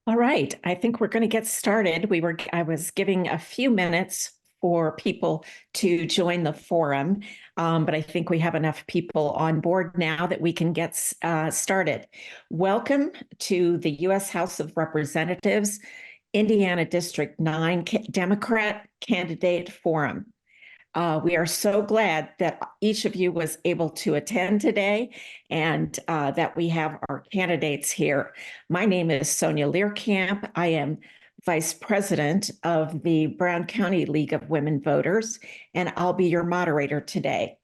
All right, I think we're going to get started. I was giving a few minutes for people to join the forum, but I think we have enough people on board now that we can get started. Welcome to the U.S. House of Representatives, Indiana District 9 Democrat Candidate Forum. We are so glad that each of you was able to attend today and that we have our candidates here. My name is Sonia Learcamp. I am Vice President of the Brown County League of Women Voters, and I'll be your moderator today.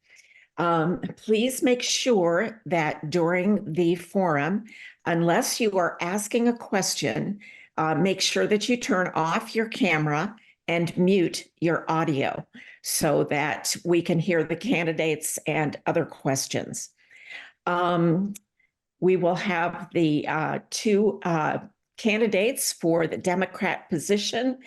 Please make sure that during the forum, unless you are asking a question, make sure that you turn off your camera and mute your audio so that we can hear the candidates and other questions. We will have the two candidates for the Democrat position,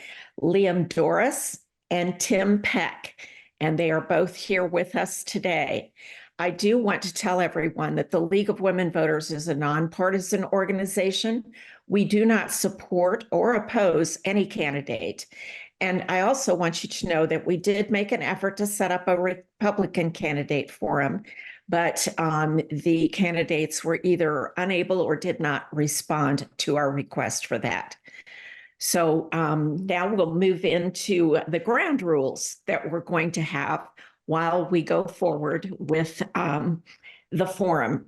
Liam Doris and Tim Peck, and they are both here with us today. I do want to tell everyone that the League of Women Voters is a nonpartisan organization. We do not support or oppose any candidate. And I also want you to know that we did make an effort to set up a Republican candidate forum, but the candidates were either unable or did not respond to our request for that. So now we'll move into the ground rules that we're going to have while we go forward with the forum.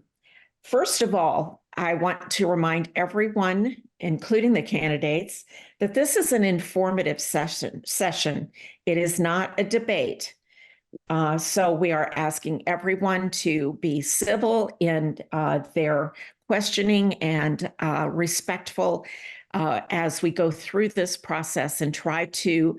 First of all, I want to remind everyone, including the candidates, that this is an informative session. It is not a debate. So we are asking everyone to be civil in their questioning and respectful as we go through this process and try to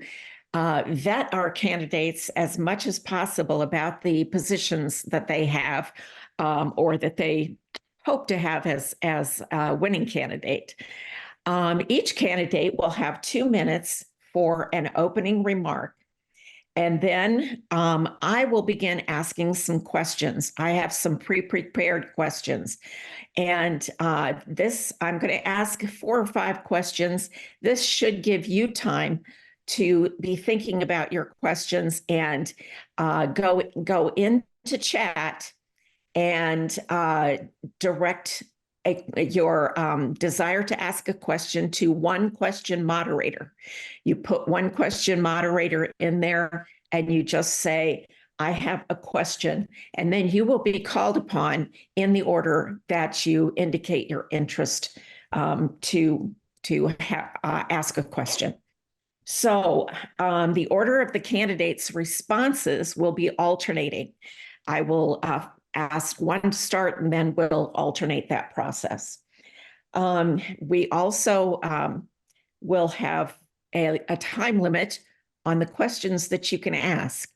vet our candidates as much as possible about the positions that they have or that they hope to have as a winning candidate. Each candidate will have 2 minutes for an opening remark. And then I will begin asking some questions. I have some pre-prepared questions. And I'm going to ask 4 or 5 questions. This should give you time to be thinking about your questions and go into chat and direct your desire to ask a question to one question moderator. You put one question moderator in there and you just say, I have a question, and then you will be called upon in the order that you indicate your interest to ask a question. So the order of the candidates' responses will be alternating. I will ask one to start, and then we'll alternate that process. We also will have a time limit on the questions that you can ask.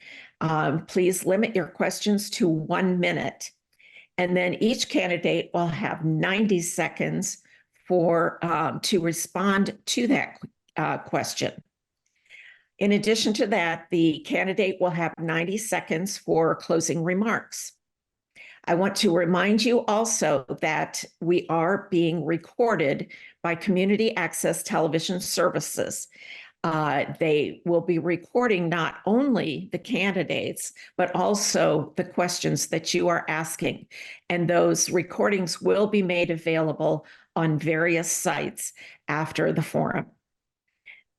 Please limit your questions to 1 minute. And then each candidate will have 90 seconds to respond to that question. In addition to that, the candidate will have 90 seconds for closing remarks. I want to remind you also that we are being recorded by Community Access Television Services. They will be recording not only the candidates, but also the questions that you are asking. And those recordings will be made available on various sites after the forum.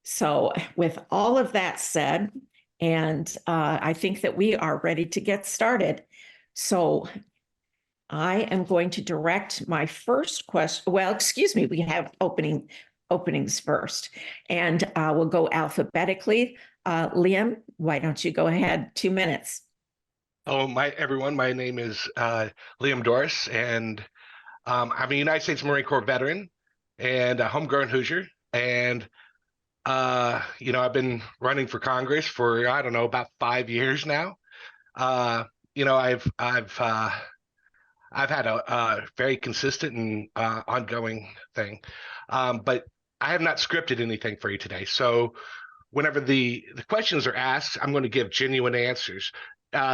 So with all of that said, and I think that we are ready to get started. So I am going to direct my first question. Well, excuse me, we have openings first, and we'll go alphabetically. Liam, why don't you go ahead? 2 minutes. Oh, everyone, my name is Liam Doris, and I'm a United States Marine Corps veteran and a homegrown Hoosier. And, I've been running for Congress for, I don't know, about 5 years now. I've had a very consistent and ongoing thing, but I have not scripted anything for you today. So whenever the questions are asked, I'm going to give genuine answers.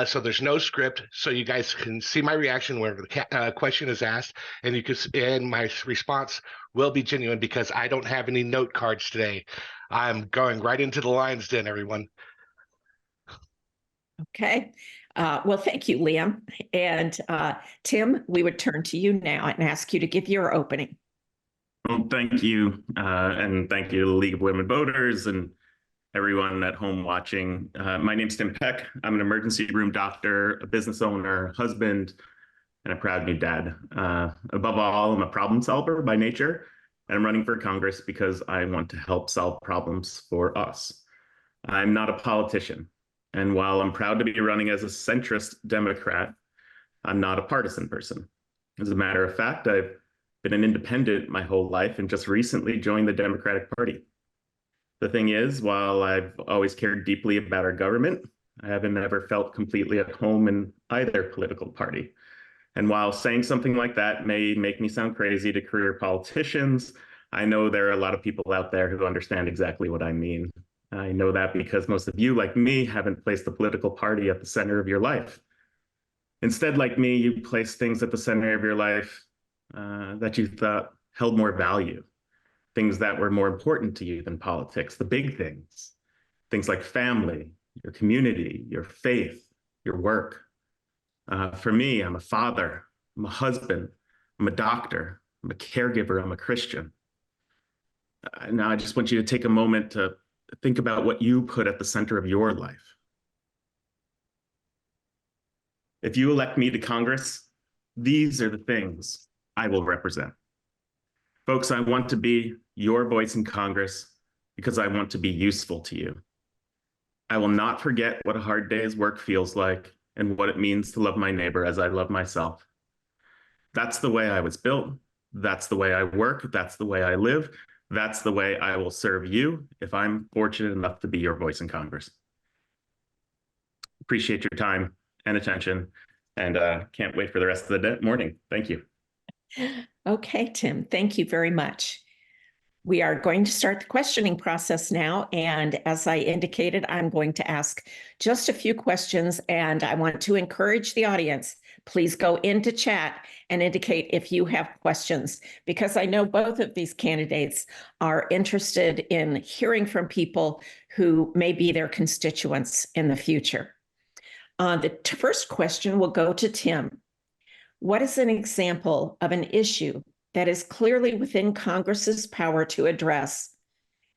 So there's no script, so you guys can see my reaction whenever the question is asked, and you can and my response will be genuine because I don't have any note cards today. I'm going right into the lion's den, everyone. Okay. Well, thank you, Liam. And Tim, we would turn to you now and ask you to give your opening. Well, thank you. And thank you to the League of Women Voters and everyone at home watching. My name's Tim Peck. I'm an emergency room doctor, a business owner, husband, and a proud new dad. Above all, I'm a problem solver by nature, and I'm running for Congress because I want to help solve problems for us. I'm not a politician. And while I'm proud to be running as a centrist Democrat, I'm not a partisan person. As a matter of fact, I've been an independent my whole life and just recently joined the Democratic Party. The thing is, while I've always cared deeply about our government, I haven't ever felt completely at home in either political party. And while saying something like that may make me sound crazy to career politicians, I know there are a lot of people out there who understand exactly what I mean. I know that because most of you, like me, haven't placed the political party at the center of your life. Instead, like me, you place things at the center of your life that you thought held more value, things that were more important to you than politics, the big things like family, your community, your faith, your work. For me, I'm a father, I'm a husband, I'm a doctor, I'm a caregiver, I'm a Christian. Now, I just want you to take a moment to think about what you put at the center of your life. If you elect me to Congress, these are the things I will represent. Folks, I want to be your voice in Congress because I want to be useful to you. I will not forget what a hard day's work feels like and what it means to love my neighbor as I love myself. That's the way I was built. That's the way I work. That's the way I live. That's the way I will serve you if I'm fortunate enough to be your voice in Congress. Appreciate your time and attention, and can't wait for the rest of the morning. Thank you. Okay, Tim, thank you very much. We are going to start the questioning process now. And as I indicated, I'm going to ask just a few questions, and I want to encourage the audience. Please go into chat and indicate if you have questions, because I know both of these candidates are interested in hearing from people who may be their constituents in the future. The first question will go to Tim. What is an example of an issue that is clearly within Congress's power to address?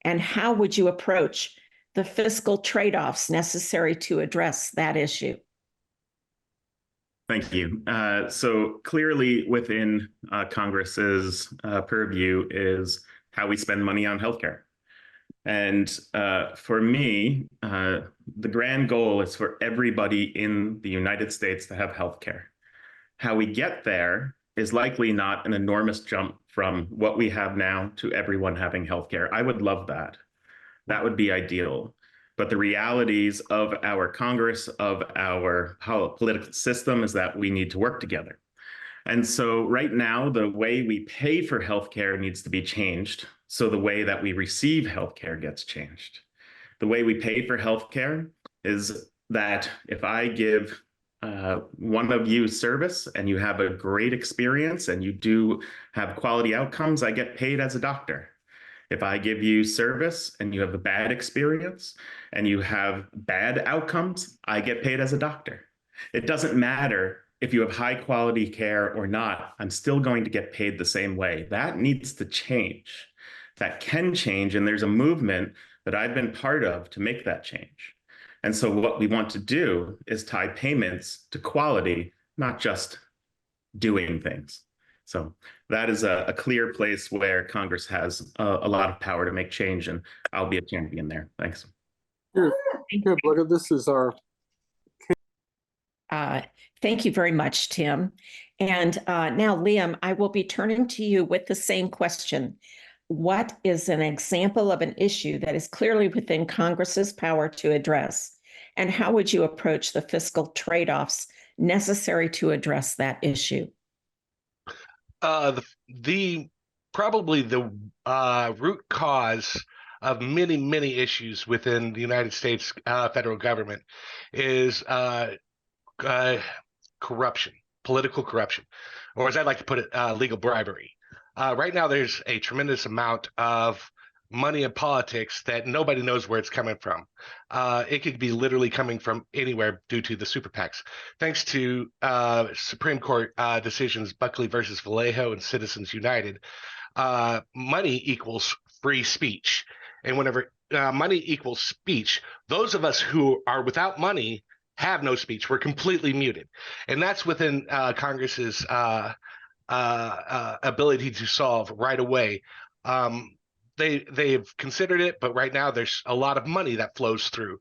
And how would you approach the fiscal trade-offs necessary to address that issue? Thank you. So clearly within Congress's purview is how we spend money on healthcare. And for me, the grand goal is for everybody in the United States to have healthcare. How we get there is likely not an enormous jump from what we have now to everyone having healthcare. I would love that. That would be ideal. But the realities of our Congress, of our political system, is that we need to work together. And so right now, the way we pay for healthcare needs to be changed. So the way that we receive healthcare gets changed. The way we pay for healthcare is that if I give one of you service and you have a great experience and you do have quality outcomes, I get paid as a doctor. If I give you service and you have a bad experience and you have bad outcomes, I get paid as a doctor. It doesn't matter if you have high quality care or not, I'm still going to get paid the same way. That needs to change. That can change, and there's a movement that I've been part of to make that change. And so what we want to do is tie payments to quality, not just doing things. So that is a clear place where Congress has a lot of power to make change, and I'll be a champion there. Thanks. Good. Look, this is our. Thank you very much, Tim. And now, Liam, I will be turning to you with the same question. What is an example of an issue that is clearly within Congress's power to address? And how would you approach the fiscal trade-offs necessary to address that issue? Probably the root cause of many issues within the United States federal government is corruption, political corruption, or as I like to put it, legal bribery. Right now, there's a tremendous amount of money in politics that nobody knows where it's coming from. It could be literally coming from anywhere due to the super PACs. Thanks to Supreme Court decisions, Buckley versus Vallejo and Citizens United, money equals free speech. And whenever money equals speech, those of us who are without money have no speech. We're completely muted. And that's within Congress's ability to solve right away. They've considered it, but right now there's a lot of money that flows through.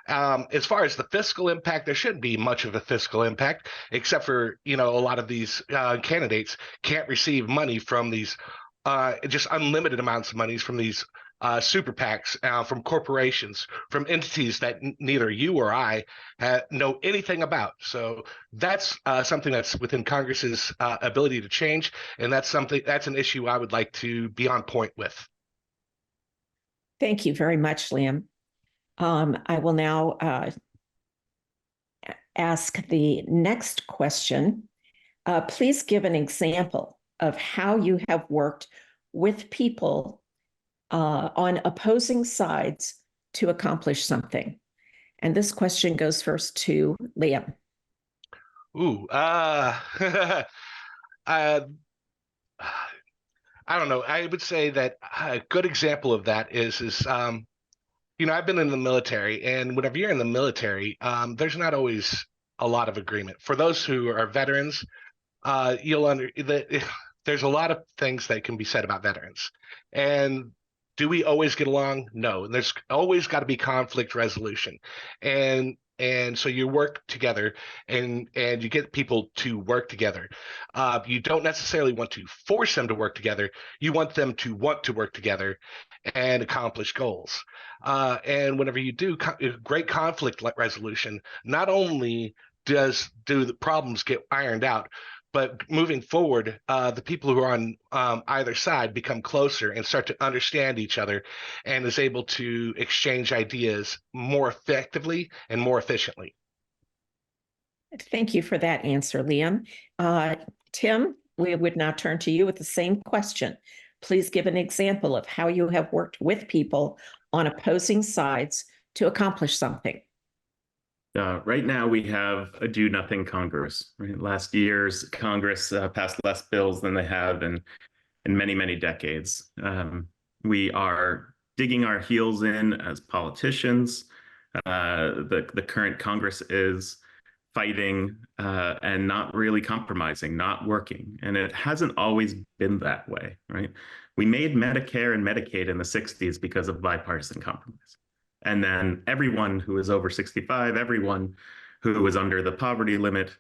As far as the fiscal impact, there shouldn't be much of a fiscal impact, except for a lot of these candidates can't receive money from these just unlimited amounts of money from these super PACs, from corporations, from entities that neither you or I know anything about. So that's something that's within Congress's ability to change, and that's an issue I would like to be on point with. Thank you very much, Liam. I will now ask the next question. Please give an example of how you have worked with people on opposing sides to accomplish something. And this question goes first to Liam. Ooh, I don't know. I would say that a good example of that is I've been in the military, and whenever you're in the military, there's not always a lot of agreement. For those who are veterans, there's a lot of things that can be said about veterans. And do we always get along? No. There's always got to be conflict resolution. And so you work together and you get people to work together. You don't necessarily want to force them to work together. You want them to want to work together and accomplish goals. And whenever you do great conflict resolution, not only do the problems get ironed out, but moving forward, the people who are on either side become closer and start to understand each other and is able to exchange ideas more effectively and more efficiently. Thank you for that answer, Liam. Tim, we would now turn to you with the same question. Please give an example of how you have worked with people on opposing sides to accomplish something. Right now, we have a do-nothing Congress. Right? Last year's Congress passed less bills than they have in many, many decades. We are digging our heels in as politicians. The current Congress is fighting and not really compromising, not working. And it hasn't always been that way, right? We made Medicare and Medicaid in the 60s because of bipartisan compromise. And then everyone who is over 65, everyone who is under the poverty limit,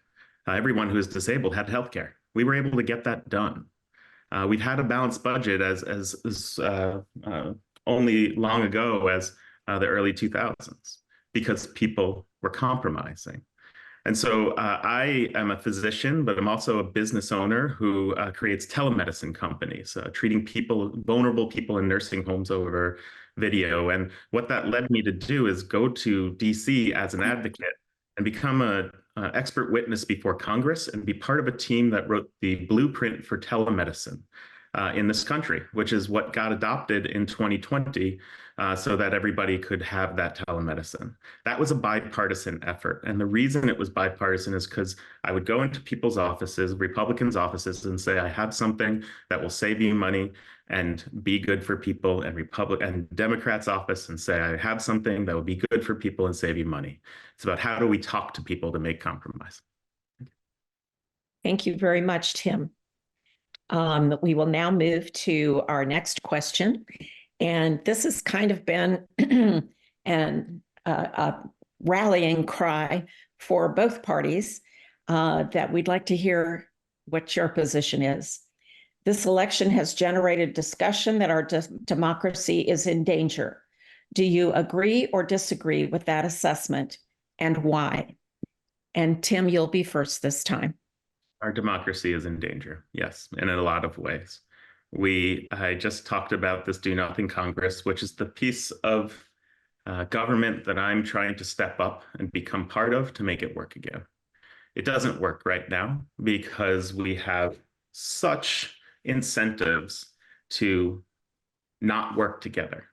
everyone who is disabled had health care. We were able to get that done. We've had a balanced budget as only long ago as the early 2000s because people were compromising. And so I am a physician, but I'm also a business owner who creates telemedicine companies, treating people, vulnerable people in nursing homes over video. And what that led me to do is go to DC as an advocate and become an expert witness before Congress and be part of a team that wrote the blueprint for telemedicine in this country, which is what got adopted in 2020 so that everybody could have that telemedicine. That was a bipartisan effort. And the reason it was bipartisan is because I would go into people's offices, Republicans' offices, and say, I have something that will save you money and be good for people, and Democrats' office and say, I have something that will be good for people and save you money. It's about how do we talk to people to make compromise. Thank you very much, Tim. We will now move to our next question. And this has kind of been a rallying cry for both parties that we'd like to hear what your position is. This election has generated discussion that our democracy is in danger. Do you agree or disagree with that assessment, and why? And Tim, you'll be first this time. Our democracy is in danger, yes, and in a lot of ways. I just talked about this Do Nothing Congress, which is the piece of government that I'm trying to step up and become part of to make it work again. It doesn't work right now because we have such incentives to not work together.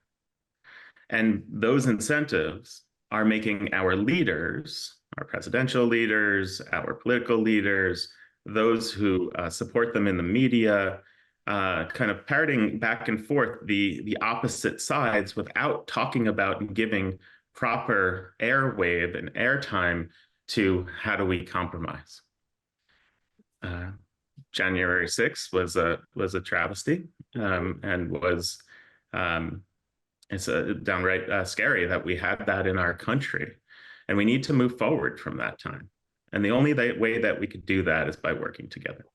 And those incentives are making our leaders, our presidential leaders, our political leaders, those who support them in the media, kind of parroting back and forth the opposite sides without talking about and giving proper airwave and airtime to how do we compromise. January 6th was a travesty, and was it's downright scary that we had that in our country, and we need to move forward from that time. And the only way that we could do that is by working together.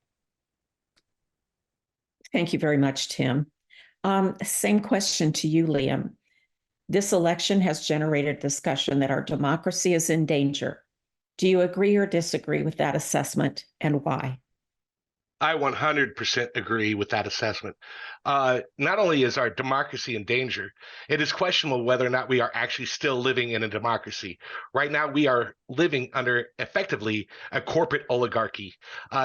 Thank you very much, Tim. Same question to you, Liam. This election has generated discussion that our democracy is in danger. Do you agree or disagree with that assessment, and why? I 100% agree with that assessment. Not only is our democracy in danger, it is questionable whether or not we are actually still living in a democracy. Right now, we are living under effectively a corporate oligarchy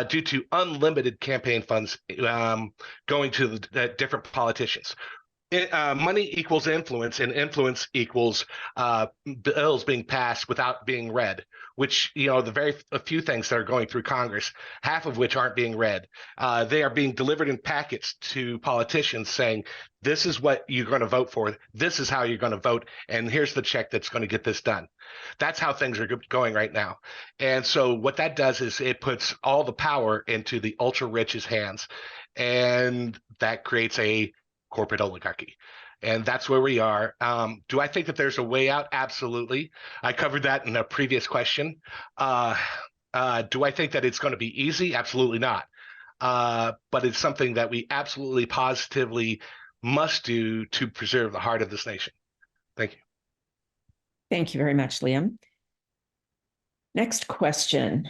due to unlimited campaign funds going to the different politicians. Money equals influence, and influence equals bills being passed without being read, which, the a few things that are going through Congress, half of which aren't being read. They are being delivered in packets to politicians saying, this is what you're going to vote for. This is how you're going to vote. And here's the check that's going to get this done. That's how things are going right now. And so what that does is it puts all the power into the ultra rich's hands. And that creates a corporate oligarchy. And that's where we are. Do I think that there's a way out? Absolutely. I covered that in a previous question. Do I think that it's going to be easy? Absolutely not. But it's something that we absolutely positively must do to preserve the heart of this nation. Thank you. Thank you very much, Liam. Next question.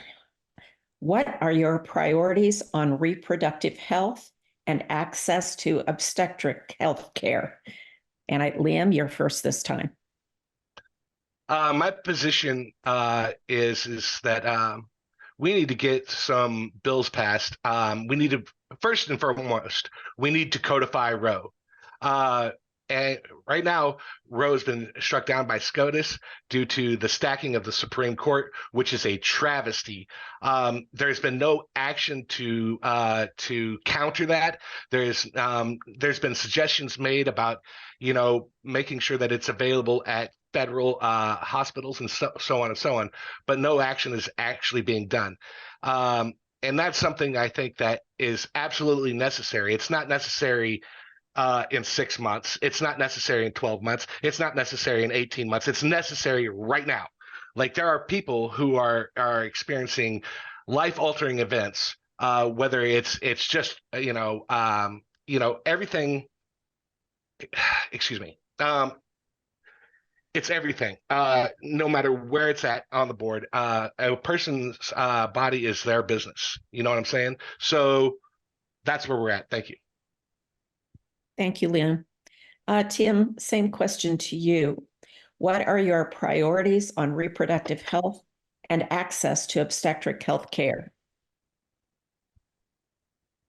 What are your priorities on reproductive health and access to obstetric health care? And Liam, you're first this time. My position is that we need to get some bills passed. We need to, first and foremost, we need to codify Roe. And right now, Roe has been struck down by SCOTUS due to the stacking of the Supreme Court, which is a travesty. There's been no action to counter that. There's been suggestions made about, making sure that it's available at federal hospitals and so on and so on, but no action is actually being done. And that's something I think that is absolutely necessary. It's not necessary in 6 months. It's not necessary in 12 months. It's not necessary in 18 months. It's necessary right now. Like, there are people who are experiencing life-altering events, whether it's just everything. Excuse me. It's everything. No matter where it's at on the board, a person's body is their business. You know what I'm saying? So that's where we're at. Thank you. Thank you, Liam. Tim, same question to you. What are your priorities on reproductive health and access to obstetric health care?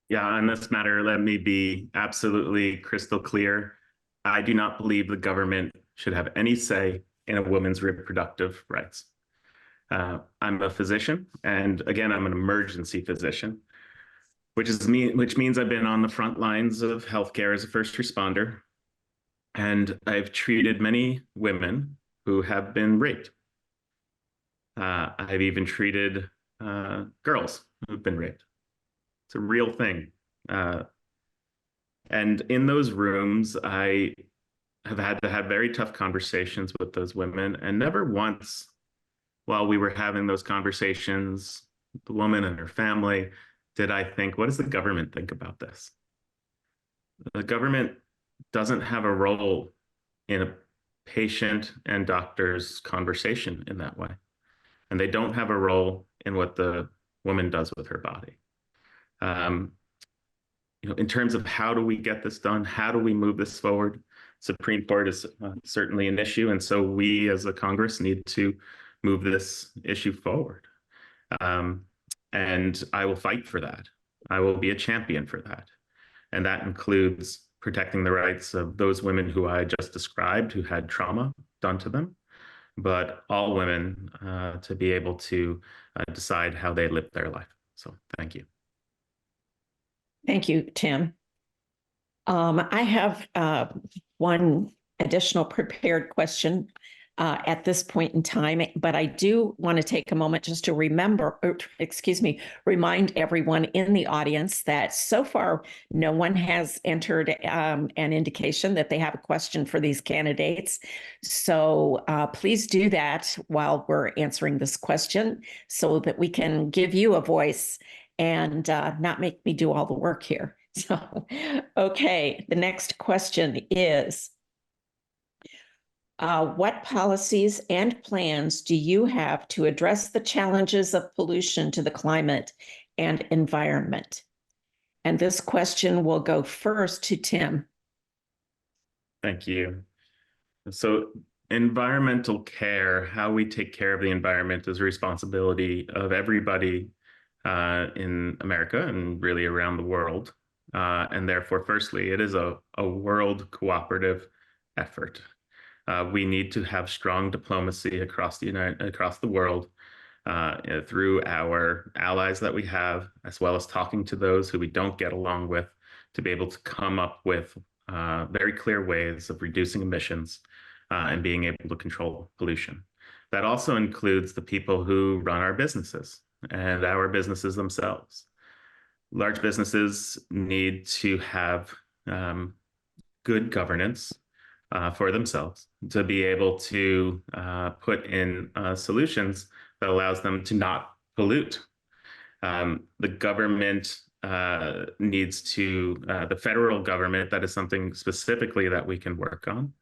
Yeah, on this matter, let me be absolutely crystal clear. I do not believe the government should have any say in a woman's reproductive rights. I'm a physician, and again, I'm an emergency physician, which means I've been on the front lines of healthcare as a first responder, and I've treated many women who have been raped. I've even treated girls who've been raped. It's a real thing. And in those rooms, I have had to have very tough conversations with those women, and never once while we were having those conversations, the woman and her family, did I think, what does the government think about this? The government doesn't have a role in a patient and doctor's conversation in that way. And they don't have a role in what the woman does with her body. In terms of how do we get this done? How do we move this forward? Supreme Court is certainly an issue. And so we as a Congress need to move this issue forward. And I will fight for that. I will be a champion for that. And that includes protecting the rights of those women who I just described who had trauma done to them, but all women to be able to decide how they live their life. So thank you. Thank you, Tim. I have one additional prepared question at this point in time, but I do want to take a moment just to remind everyone in the audience that so far no one has entered an indication that they have a question for these candidates. So please do that while we're answering this question so that we can give you a voice and not make me do all the work here. So, okay, the next question is, what policies and plans do you have to address the challenges of pollution to the climate and environment? And this question will go first to Tim. Thank you. So environmental care, how we take care of the environment, is a responsibility of everybody in America and really around the world. And therefore, firstly, it is a world cooperative effort. We need to have strong diplomacy across the world through our allies that we have, as well as talking to those who we don't get along with, to be able to come up with very clear ways of reducing emissions and being able to control pollution. That also includes the people who run our businesses and our businesses themselves. Large businesses need to have good governance for themselves to be able to put in solutions that allows them to not pollute. The government needs to, the federal government, that is something specifically that we can work on,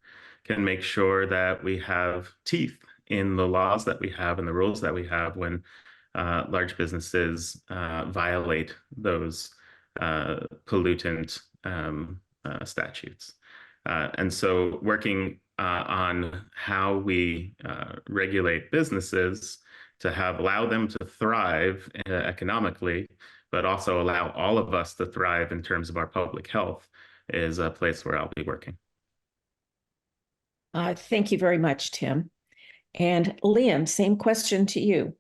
can make sure that we have teeth in the laws that we have and the rules that we have when large businesses violate those pollutant statutes. And so working on how we regulate businesses to allow them to thrive economically, but also allow all of us to thrive in terms of our public health is a place where I'll be working. Thank you very much, Tim. And Liam, same question to you.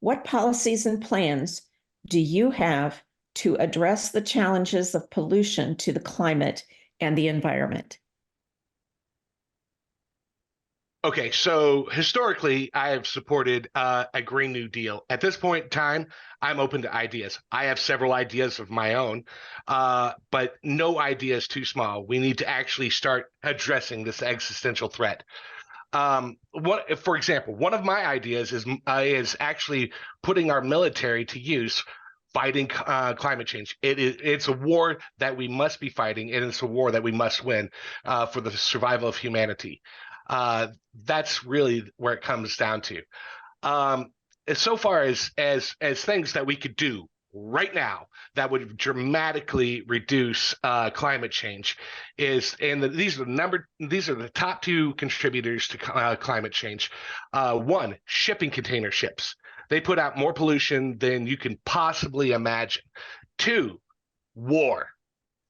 What policies and plans do you have to address the challenges of pollution to the climate and the environment? Okay, so historically, I have supported a Green New Deal. At this point in time, I'm open to ideas. I have several ideas of my own, but no idea is too small. We need to actually start addressing this existential threat. For example, one of my ideas is actually putting our military to use fighting climate change. It's a war that we must be fighting, and it's a war that we must win for the survival of humanity. That's really where it comes down to. So far as things that we could do right now that would dramatically reduce climate change these are the top two contributors to climate change. One, shipping container ships. They put out more pollution than you can possibly imagine. Two, war.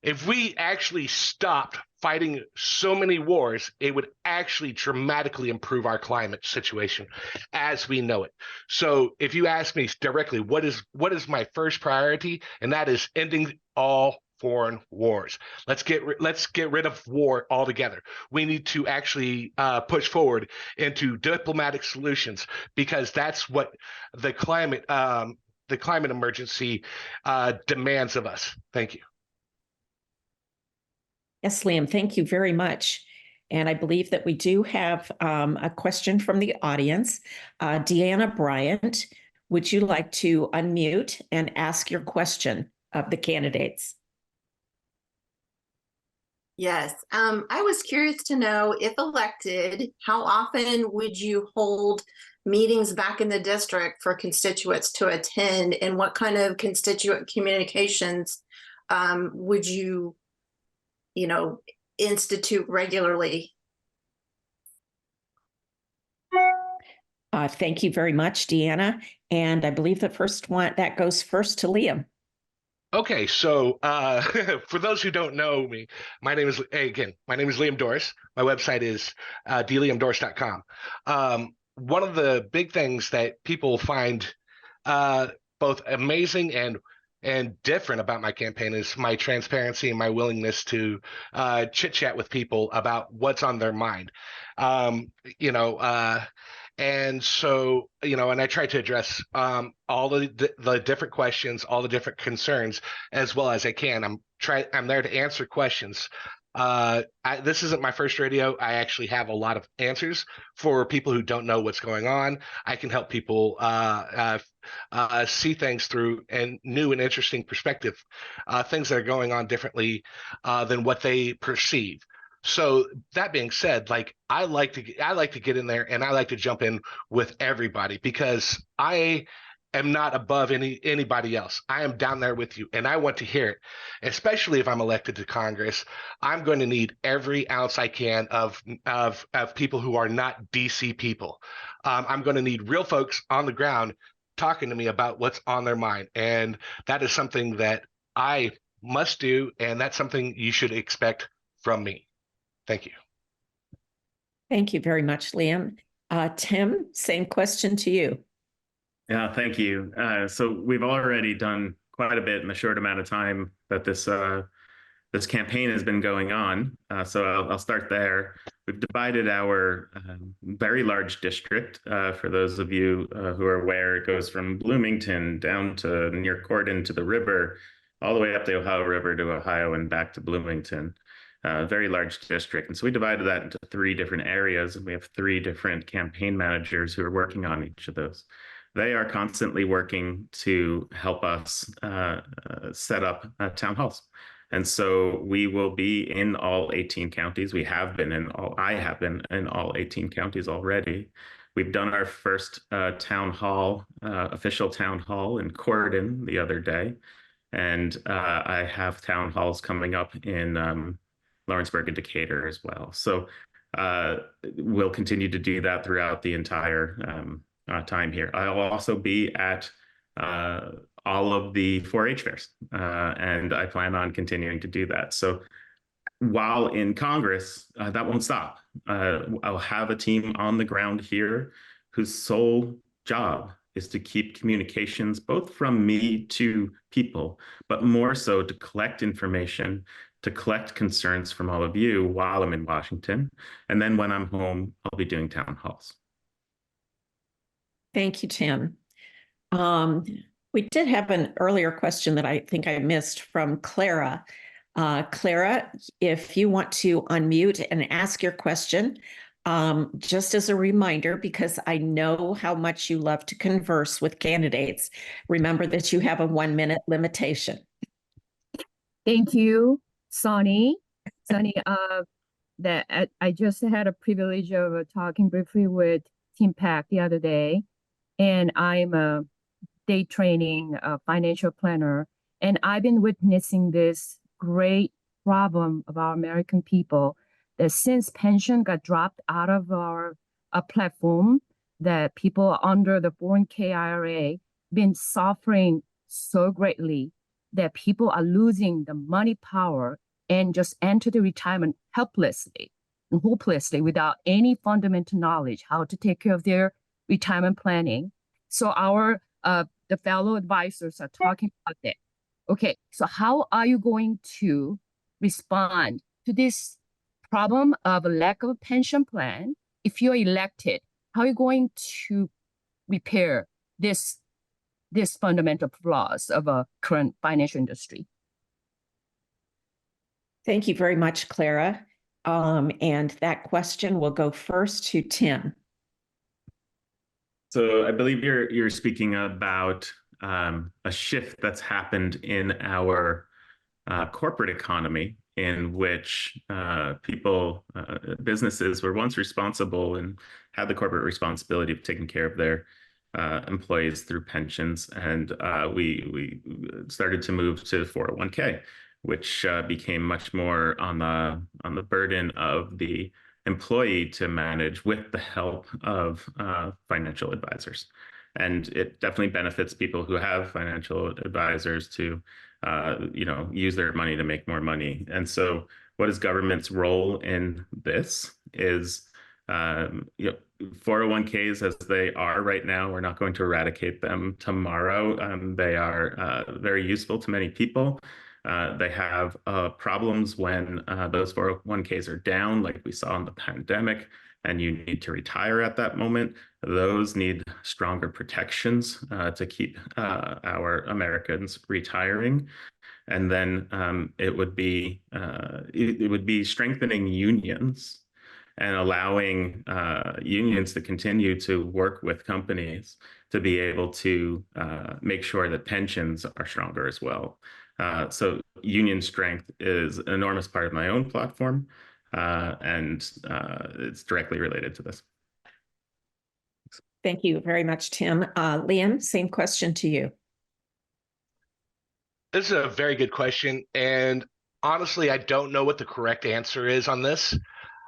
If we actually stopped fighting so many wars, it would actually dramatically improve our climate situation as we know it. So if you ask me directly, what is my first priority? And that is ending all foreign wars. Let's get rid of war altogether. We need to actually push forward into diplomatic solutions, because that's what the climate emergency demands of us. Thank you. Yes, Liam, thank you very much. And I believe that we do have a question from the audience. Deanna Bryant, would you like to unmute and ask your question of the candidates? Yes, I was curious to know, if elected, how often would you hold meetings back in the district for constituents to attend, and what kind of constituent communications would you institute regularly? Thank you very much, Deanna. And I believe the first one that goes first to Liam. Okay, so for those who don't know me, my name is Liam Doris. My website is dliamdoris.com. One of the big things that people find both amazing and different about my campaign is my transparency and my willingness to chit chat with people about what's on their mind. Um, you know, and so, and I try to address all the different questions, all the different concerns as well as I can. I'm there to answer questions. This isn't my first rodeo. I actually have a lot of answers for people who don't know what's going on. I can help people see things through a new and interesting perspective, things that are going on differently than what they perceive. So that being said, like I like to get in there and I like to jump in with everybody because I am not above anybody else. I am down there with you and I want to hear it. Especially if I'm elected to Congress, I'm going to need every ounce I can of people who are not DC people. I'm going to need real folks on the ground talking to me about what's on their mind, and that is something that I must do, and that's something you should expect from me. Thank you. Thank you very much, Liam. Tim, same question to you. Yeah, thank you. So we've already done quite a bit in the short amount of time that this campaign has been going on. So I'll start there. We've divided our very large district. For those of you who are aware, it goes from Bloomington down to near Corydon to the river, all the way up the Ohio River to Ohio and back to Bloomington. Very large district. And so we divided that into 3 different areas, and we have 3 different campaign managers who are working on each of those. They are constantly working to help us set up town halls. And so we will be in all 18 counties. I have been in all 18 counties already. We've done our first town hall, official town hall in Corydon the other day. And I have town halls coming up in Lawrenceburg and Decatur as well. So we'll continue to do that throughout the entire time here. I'll also be at all of the 4-H fairs, and I plan on continuing to do that. So while in Congress, that won't stop. I'll have a team on the ground here whose sole job is to keep communications both from me to people, but more so to collect information, to collect concerns from all of you while I'm in Washington. And then when I'm home, I'll be doing town halls. Thank you, Tim. We did have an earlier question that I think I missed from Clara. Clara, if you want to unmute and ask your question, just as a reminder, because I know how much you love to converse with candidates, remember that you have a 1-minute limitation. Thank you, Sonny. Sonny, I just had a privilege of talking briefly with Tim Peck the other day, and I'm a day training financial planner, and I've been witnessing this great problem of our American people that since pension got dropped out of our platform, that people under the 401k IRA been suffering so greatly that people are losing the money power and just enter the retirement helplessly and hopelessly without any fundamental knowledge how to take care of their retirement planning. So our the fellow advisors are talking about that. Okay, so how are you going to respond to this problem of a lack of a pension plan if you're elected? How are you going to repair this fundamental flaws of a current financial industry? Thank you very much, Clara. And that question will go first to Tim. So I believe you're speaking about a shift that's happened in our corporate economy, in which businesses were once responsible and had the corporate responsibility of taking care of their employees through pensions, and we started to move to 401k, which became much more on the burden of the employee to manage with the help of financial advisors. And it definitely benefits people who have financial advisors to use their money to make more money. And so what is government's role in this is 401ks as they are right now, we're not going to eradicate them tomorrow. They are very useful to many people. They have problems when those 401ks are down, like we saw in the pandemic, and you need to retire at that moment. Those need stronger protections to keep our Americans retiring. And then it would be strengthening unions and allowing unions to continue to work with companies to be able to make sure that pensions are stronger as well. So union strength is an enormous part of my own platform, and it's directly related to this. Thank you very much, Tim. Liam, same question to you. This is a very good question. And honestly, I don't know what the correct answer is on this.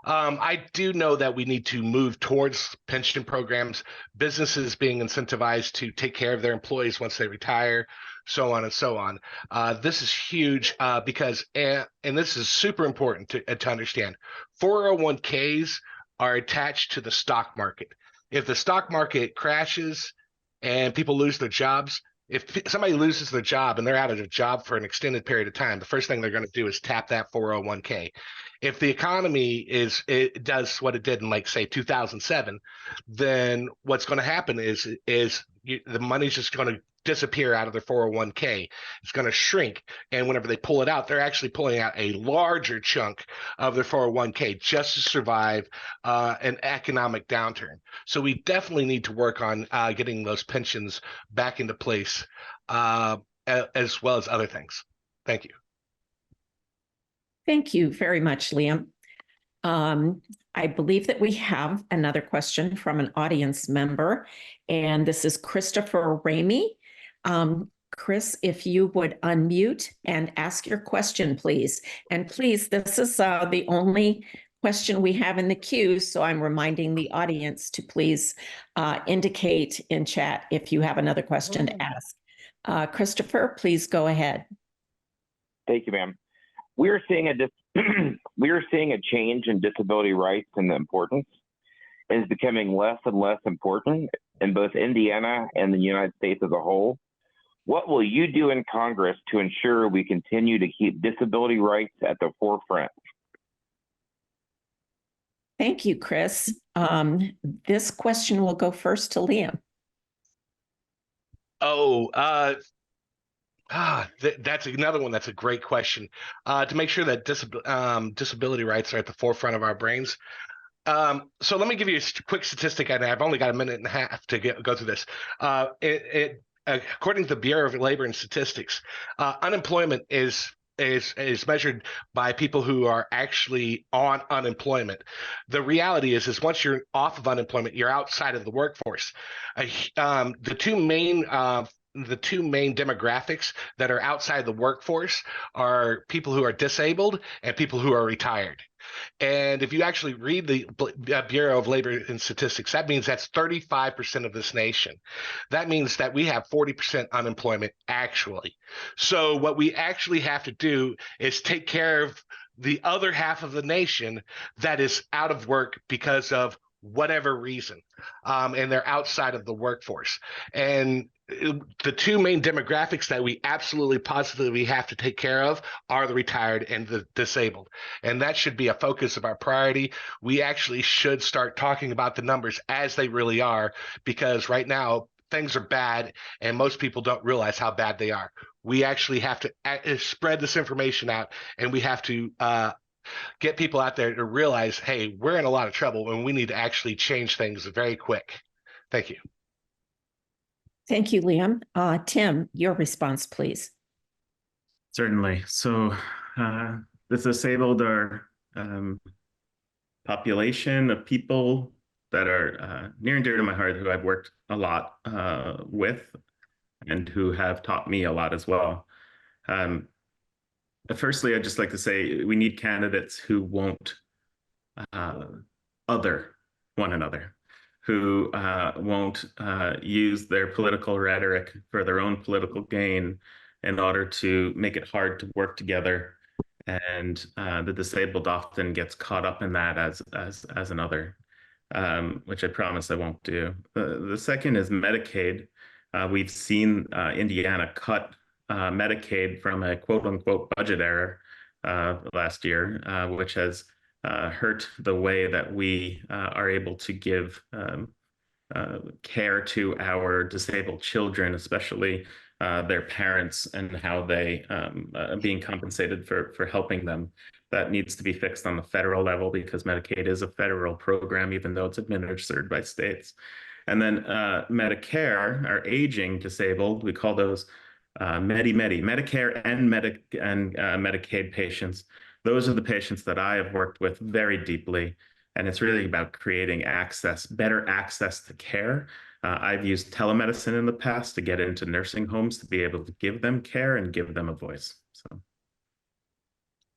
I do know that we need to move towards pension programs, businesses being incentivized to take care of their employees once they retire, so on and so on. This is huge because, and this is super important to understand, 401ks are attached to the stock market. If the stock market crashes and people lose their jobs, if somebody loses their job and they're out of a job for an extended period of time, the first thing they're going to do is tap that 401k. If the economy it does what it did in, like, say, 2007, then what's going to happen is the money's just going to disappear out of their 401k. It's going to shrink, and whenever they pull it out, they're actually pulling out a larger chunk of their 401k just to survive an economic downturn. So we definitely need to work on getting those pensions back into place, as well as other things. Thank you. Thank you very much, Liam. I believe that we have another question from an audience member, and this is Christopher Ramey. Chris, if you would unmute and ask your question, please. And please, this is the only question we have in the queue, so I'm reminding the audience to please indicate in chat if you have another question to ask. Christopher, please go ahead. Thank you, ma'am. We are seeing a change in disability rights and the importance. It is becoming less and less important in both Indiana and the United States as a whole. What will you do in Congress to ensure we continue to keep disability rights at the forefront? Thank you, Chris. This question will go first to Liam. That's another one. That's a great question. To make sure that disability rights are at the forefront of our brains. So let me give you a quick statistic. I've only got a minute and a half to go through this. According to the Bureau of Labor and Statistics, unemployment is measured by people who are actually on unemployment. The reality is once you're off of unemployment, you're outside of the workforce. The two main demographics that are outside the workforce are people who are disabled and people who are retired. And if you actually read the Bureau of Labor and Statistics, that means that's 35% of this nation. That means that we have 40% unemployment actually. So what we actually have to do is take care of the other half of the nation that is out of work because of whatever reason, and they're outside of the workforce. And the two main demographics that we absolutely positively have to take care of are the retired and the disabled. And that should be a focus of our priority. We actually should start talking about the numbers as they really are, because right now things are bad and most people don't realize how bad they are. We actually have to spread this information out, and we have to get people out there to realize, hey, we're in a lot of trouble and we need to actually change things very quick. Thank you. Thank you, Liam. Tim, your response, please. Certainly. So the disabled are population of people that are near and dear to my heart, who I've worked a lot with and who have taught me a lot as well. Firstly, I'd just like to say we need candidates who won't other one another, who won't use their political rhetoric for their own political gain in order to make it hard to work together. And the disabled often gets caught up in that as another, which I promise I won't do. The second is Medicaid. We've seen Indiana cut Medicaid from a quote unquote budget error last year, which has hurt the way that we are able to give care to our disabled children, especially their parents, and how they being compensated for helping them. That needs to be fixed on the federal level, because Medicaid is a federal program, even though it's administered by states. And then Medicare, our aging disabled, we call those Medicare and Medicaid patients. Those are the patients that I have worked with very deeply. And it's really about creating better access to care. I've used telemedicine in the past to get into nursing homes to be able to give them care and give them a voice. So,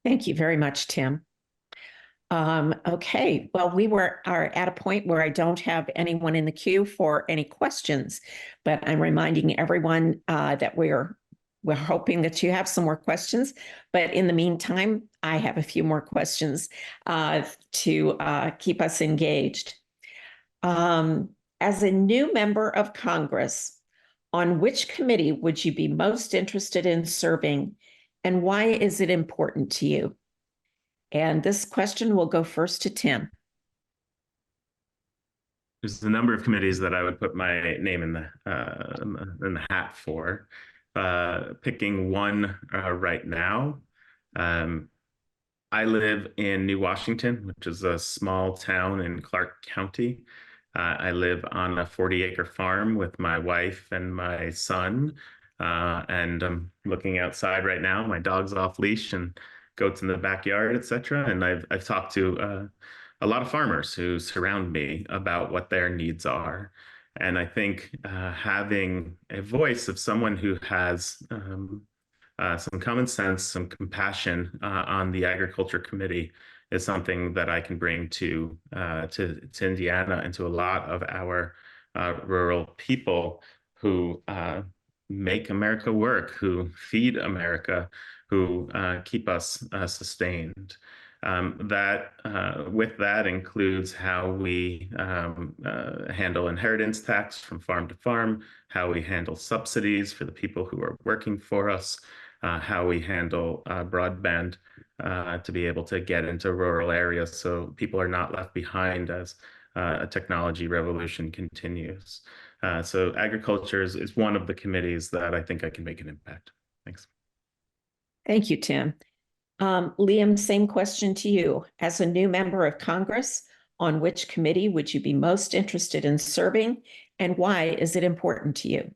Thank you very much, Tim. Okay, well, we are at a point where I don't have anyone in the queue for any questions, but I'm reminding everyone that we're hoping that you have some more questions. But in the meantime, I have a few more questions to keep us engaged. As a new member of Congress, on which committee would you be most interested in serving, and why is it important to you? And this question will go first to Tim. There's a number of committees that I would put my name in the hat for. Picking one right now, I live in New Washington, which is a small town in Clark County. I live on a 40-acre farm with my wife and my son, and I'm looking outside right now. My dog's off leash and goats in the backyard, etc. And I've talked to a lot of farmers who surround me about what their needs are. And I think having a voice of someone who has some common sense, some compassion on the Agriculture Committee is something that I can bring to Indiana and to a lot of our rural people who make America work, who feed America, who keep us sustained. With that includes how we handle inheritance tax from farm to farm, how we handle subsidies for the people who are working for us, how we handle broadband to be able to get into rural areas so people are not left behind as a technology revolution continues. So agriculture is one of the committees that I think I can make an impact. Thanks. Thank you, Tim. Liam, same question to you. As a new member of Congress, on which committee would you be most interested in serving, and why is it important to you?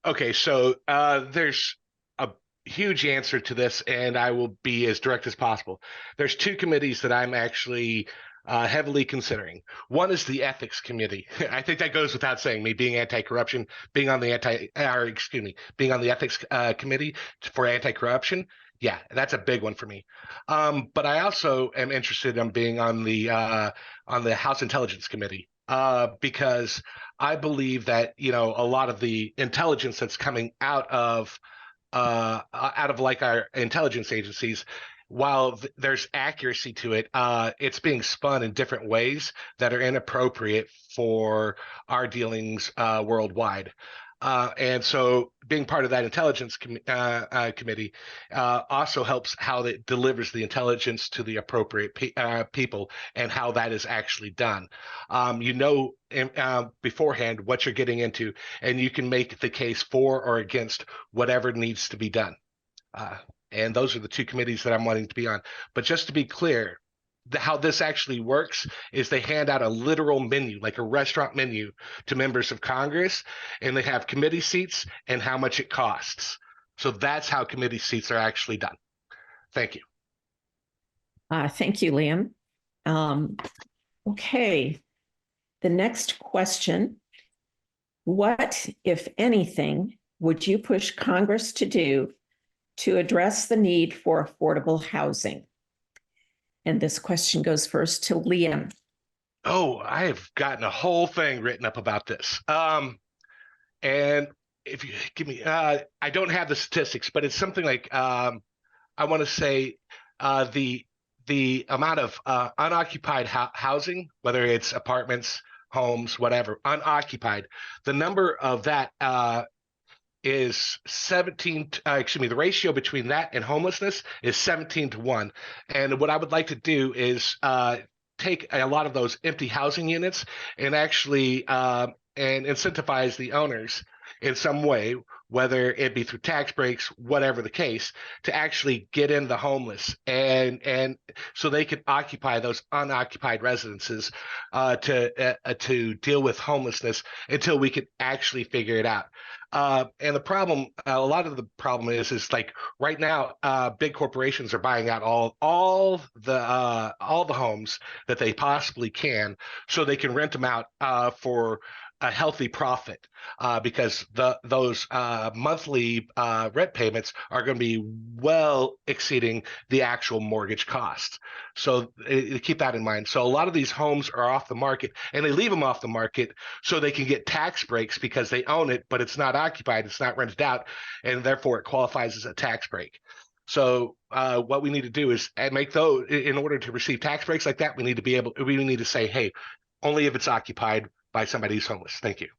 Okay, so there's a huge answer to this, and I will be as direct as possible. There's two committees that I'm actually heavily considering. One is the Ethics Committee. I think that goes without saying, me being anti-corruption, being on the being on the Ethics Committee for anti-corruption. Yeah, that's a big one for me. But I also am interested in being on the House Intelligence Committee. Because I believe that, you know, a lot of the intelligence that's coming out of like our intelligence agencies, while there's accuracy to it, it's being spun in different ways that are inappropriate for our dealings worldwide. And so being part of that intelligence committee also helps how it delivers the intelligence to the appropriate people and how that is actually done. You know beforehand what you're getting into, and you can make the case for or against whatever needs to be done. And those are the two committees that I'm wanting to be on. But just to be clear, how this actually works is they hand out a literal menu, like a restaurant menu, to members of Congress, and they have committee seats and how much it costs. So that's how committee seats are actually done. Thank you. Thank you, Liam. Okay, the next question. What, if anything, would you push Congress to do to address the need for affordable housing? And this question goes first to Liam. Oh, I have gotten a whole thing written up about this. And if you give me, I don't have the statistics, but it's something like I want to say the amount of unoccupied housing, whether it's apartments, homes, whatever, unoccupied, the number of that is 17, the ratio between that and homelessness is 17-1. And what I would like to do is take a lot of those empty housing units and actually and incentivize the owners in some way, whether it be through tax breaks, whatever the case, to actually get in the homeless and so they can occupy those unoccupied residences to deal with homelessness until we can actually figure it out. And the problem, a lot of the problem is like right now, big corporations are buying out all the homes that they possibly can, so they can rent them out for a healthy profit, because those monthly rent payments are going to be well exceeding the actual mortgage cost. So keep that in mind. So a lot of these homes are off the market, and they leave them off the market so they can get tax breaks because they own it, but it's not occupied, it's not rented out, and therefore it qualifies as a tax break. So what we need to do is make those, in order to receive tax breaks like that, we need to say, hey, only if it's occupied by somebody who's homeless. Thank you.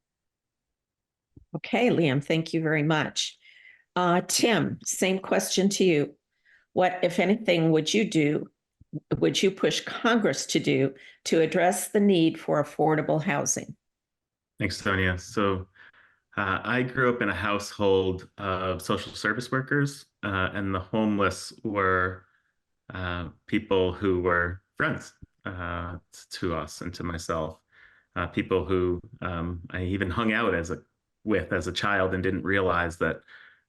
Okay, Liam, thank you very much. Tim, same question to you. What, if anything, would you push Congress to do to address the need for affordable housing? Thanks, Sonia. So I grew up in a household of social service workers, and the homeless were people who were friends to us and to myself. People who I even hung out with as a child and didn't realize that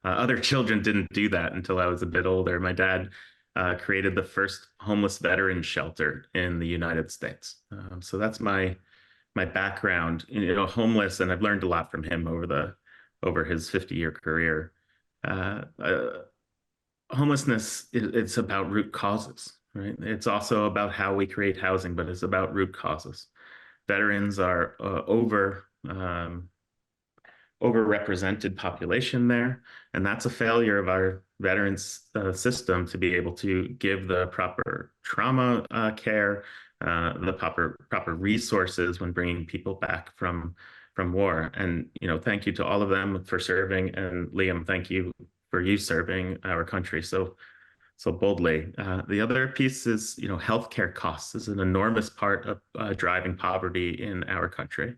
other children didn't do that until I was a bit older. My dad created the first homeless veteran shelter in the United States. So that's my background, homeless, and I've learned a lot from him over his 50-year career. Homelessness, it's about root causes, right? It's also about how we create housing, but it's about root causes. Veterans are overrepresented population there, and that's a failure of our veterans system to be able to give the proper trauma care, the proper resources when bringing people back from war. And thank you to all of them for serving, and Liam, thank you for you serving our country so boldly. The other piece is, healthcare costs is an enormous part of driving poverty in our country.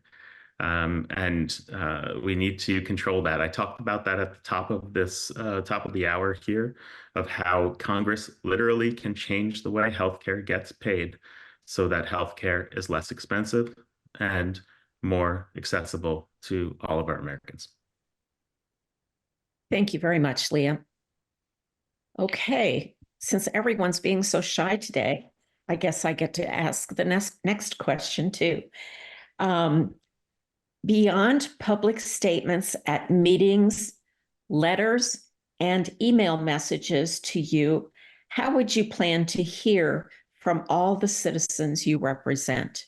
And we need to control that. I talked about that at the top of the hour here, of how Congress literally can change the way healthcare gets paid so that healthcare is less expensive and more accessible to all of our Americans. Thank you very much, Liam. Okay, since everyone's being so shy today, I guess I get to ask the next question too. Beyond public statements at meetings, letters, and email messages to you, how would you plan to hear from all the citizens you represent?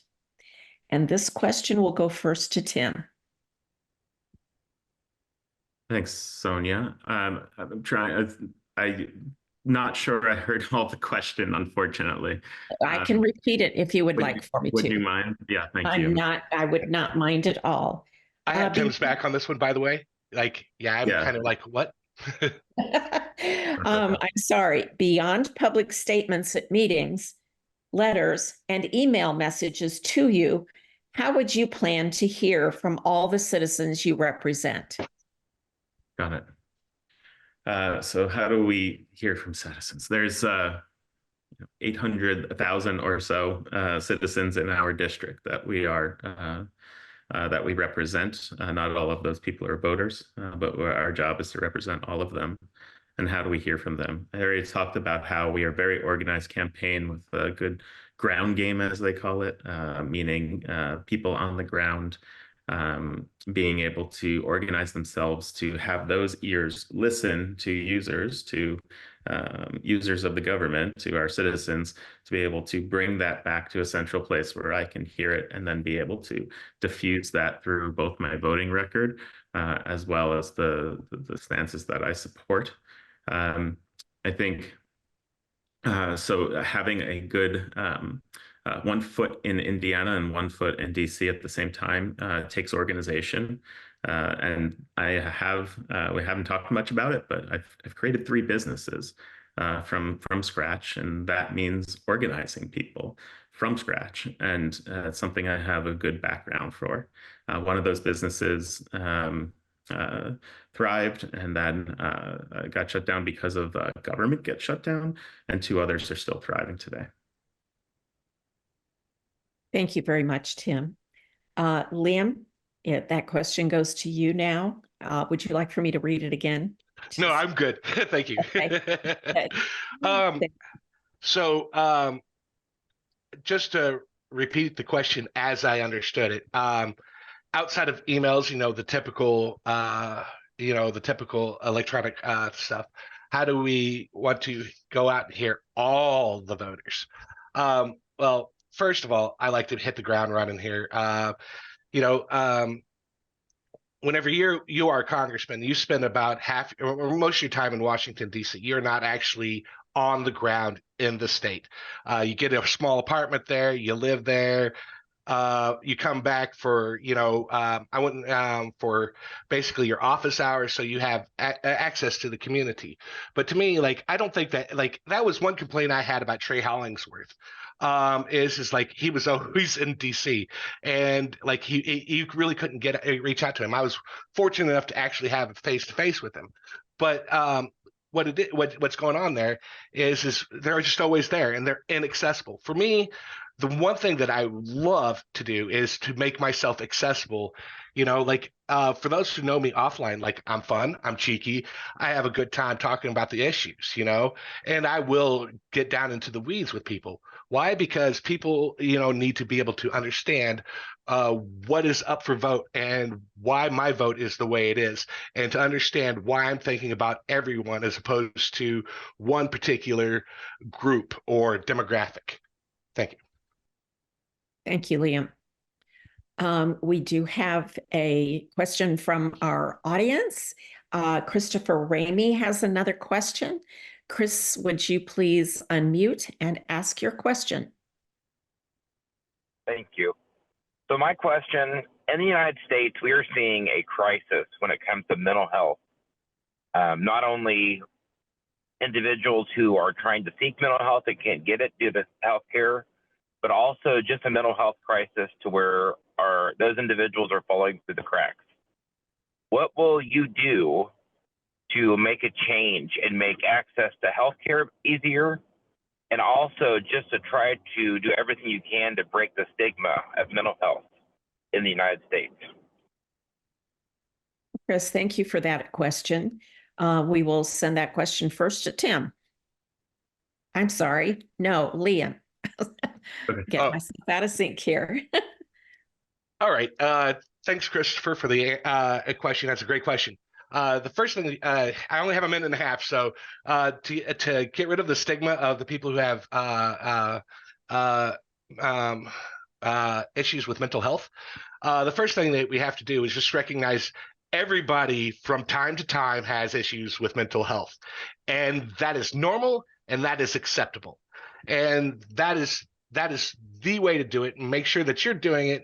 And this question will go first to Tim. Thanks, Sonia. I'm not sure I heard all the question, unfortunately. I can repeat it if you would like for me to. Would you mind? Yeah, thank you. I would not mind at all. I have Tim's back on this one, by the way. Kind of like, what? I'm sorry. Beyond public statements at meetings, letters, and email messages to you, how would you plan to hear from all the citizens you represent? Got it. So how do we hear from citizens? There's 800,000 or so citizens in our district that we represent. Not all of those people are voters, but our job is to represent all of them. And how do we hear from them? I already talked about how we are a very organized campaign with a good ground game, as they call it, meaning people on the ground being able to organize themselves to have those ears listen to users, to users of the government, to our citizens, to be able to bring that back to a central place where I can hear it and then be able to diffuse that through both my voting record as well as the stances that I support. I think so having a good 1 foot in Indiana and 1 foot in DC at the same time takes organization. And we haven't talked much about it, but I've created 3 businesses from scratch, and that means organizing people from scratch. And it's something I have a good background for. One of those businesses thrived and then got shut down because of government get shut down, and 2 others are still thriving today. Thank you very much, Tim. Liam, that question goes to you now. Would you like for me to read it again? No, I'm good. Thank you. Okay. So just to repeat the question as I understood it, outside of emails, the typical electronic stuff, how do we want to go out and hear all the voters? Well, first of all, I like to hit the ground running here. Whenever you are a congressman, you spend about half or most of your time in Washington, D.C. You're not actually on the ground in the state. You get a small apartment there, you live there. You come back for, for basically your office hours, so you have access to the community. But to me, I don't think that, that was one complaint I had about Trey Hollingsworth. Is he was always in DC, and you really couldn't reach out to him. I was fortunate enough to actually have a face-to-face with him, but what's going on there is they're just always there, and they're inaccessible. For me, the one thing that I love to do is to make myself accessible. For those who know me offline, I'm fun, I'm cheeky, I have a good time talking about the issues, and I will get down into the weeds with people. Why? Because people, need to be able to understand what is up for vote and why my vote is the way it is, and to understand why I'm thinking about everyone as opposed to one particular group or demographic. Thank you. Thank you, Liam. We do have a question from our audience. Christopher Ramey has another question. Chris, would you please unmute and ask your question? Thank you. So my question, in the United States, we are seeing a crisis when it comes to mental health. Not only individuals who are trying to seek mental health and can't get it due to healthcare, but also just a mental health crisis to where those individuals are falling through the cracks. What will you do to make a change and make access to healthcare easier, and also just to try to do everything you can to break the stigma of mental health in the United States? Chris, thank you for that question. We will send that question first to Tim. I'm sorry. No, Liam. Get myself out of sync here. All right. Thanks, Christopher, for the question. That's a great question. The first thing, I only have a minute and a half, so to get rid of the stigma of the people who have issues with mental health, the first thing that we have to do is just recognize everybody from time to time has issues with mental health, and that is normal and that is acceptable, and that is the way to do it, and make sure that you're doing it.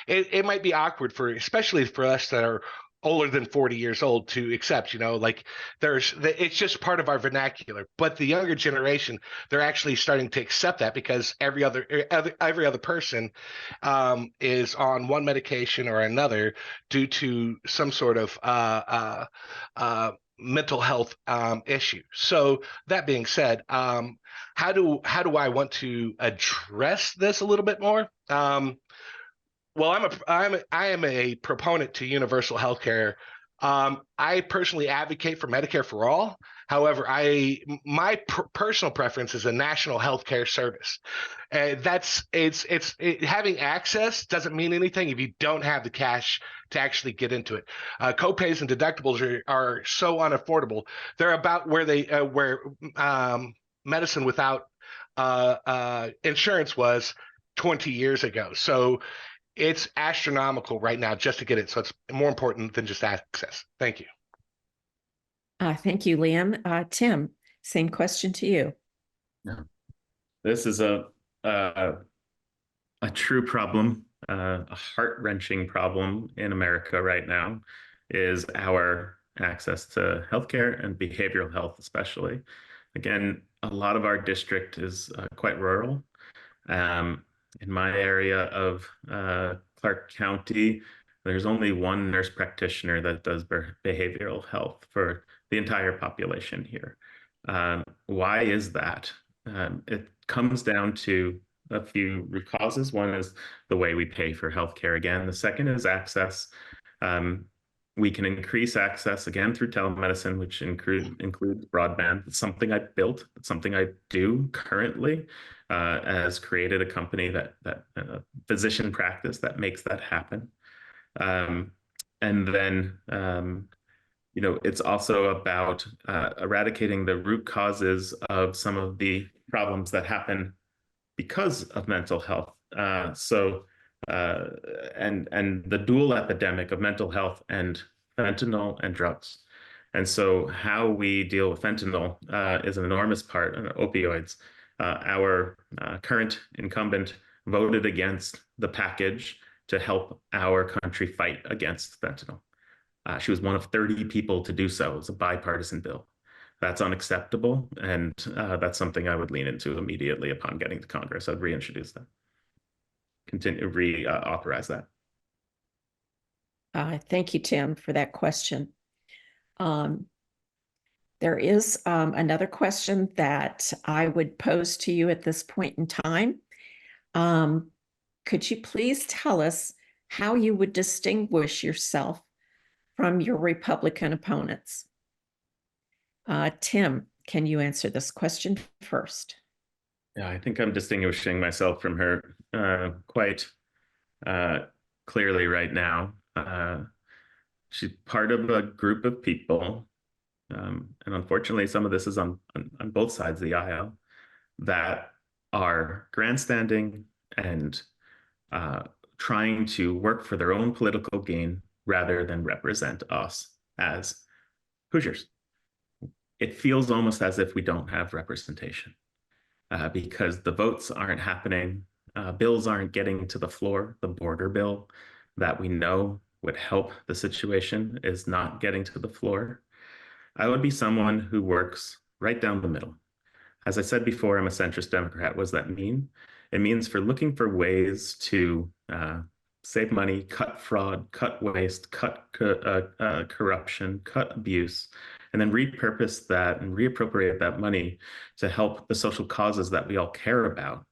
It might be awkward especially for us that are older than 40 years old to accept, it's just part of our vernacular. But the younger generation, they're actually starting to accept that, because every other person is on one medication or another due to some sort of mental health issue. So that being said, how do I want to address this a little bit more? Well, I am a proponent to universal healthcare I personally advocate for Medicare for all. However, my personal preference is a national healthcare service. Having access doesn't mean anything if you don't have the cash to actually get into it. Copays and deductibles are so unaffordable. They're about where medicine without insurance was 20 years ago. So it's astronomical right now just to get it. So it's more important than just access. Thank you. Thank you, Liam. Tim, same question to you. This is a true problem, a heart-wrenching problem in America right now, is our access to healthcare and behavioral health, especially. Again, a lot of our district is quite rural. In my area of Clark County, there's only one nurse practitioner that does behavioral health for the entire population here. Why is that? It comes down to a few root causes. One is the way we pay for healthcare again. The second is access. We can increase access again through telemedicine, which includes broadband. It's something I built. It's something I do currently. Has created a company that physician practice that makes that happen. And then it's also about eradicating the root causes of some of the problems that happen because of mental health. And the dual epidemic of mental health and fentanyl and drugs. And so how we deal with fentanyl is an enormous part of opioids. Our current incumbent voted against the package to help our country fight against fentanyl. She was one of 30 people to do so. It was a bipartisan bill. That's unacceptable, and that's something I would lean into immediately upon getting to Congress. I'd reintroduce that, reauthorize that. Thank you, Tim, for that question. There is another question that I would pose to you at this point in time. Could you please tell us how you would distinguish yourself from your Republican opponents? Tim, can you answer this question first? Yeah, I think I'm distinguishing myself from her quite clearly right now. She's part of a group of people, and unfortunately, some of this is on both sides of the aisle, that are grandstanding and trying to work for their own political gain rather than represent us as Hoosiers. It feels almost as if we don't have representation because the votes aren't happening. Bills aren't getting to the floor. The border bill that we know would help the situation is not getting to the floor. I would be someone who works right down the middle. As I said before, I'm a centrist Democrat. What does that mean? It means for looking for ways to save money, cut fraud, cut waste, cut corruption, cut abuse, and then repurpose that and reappropriate that money to help the social causes that we all care about.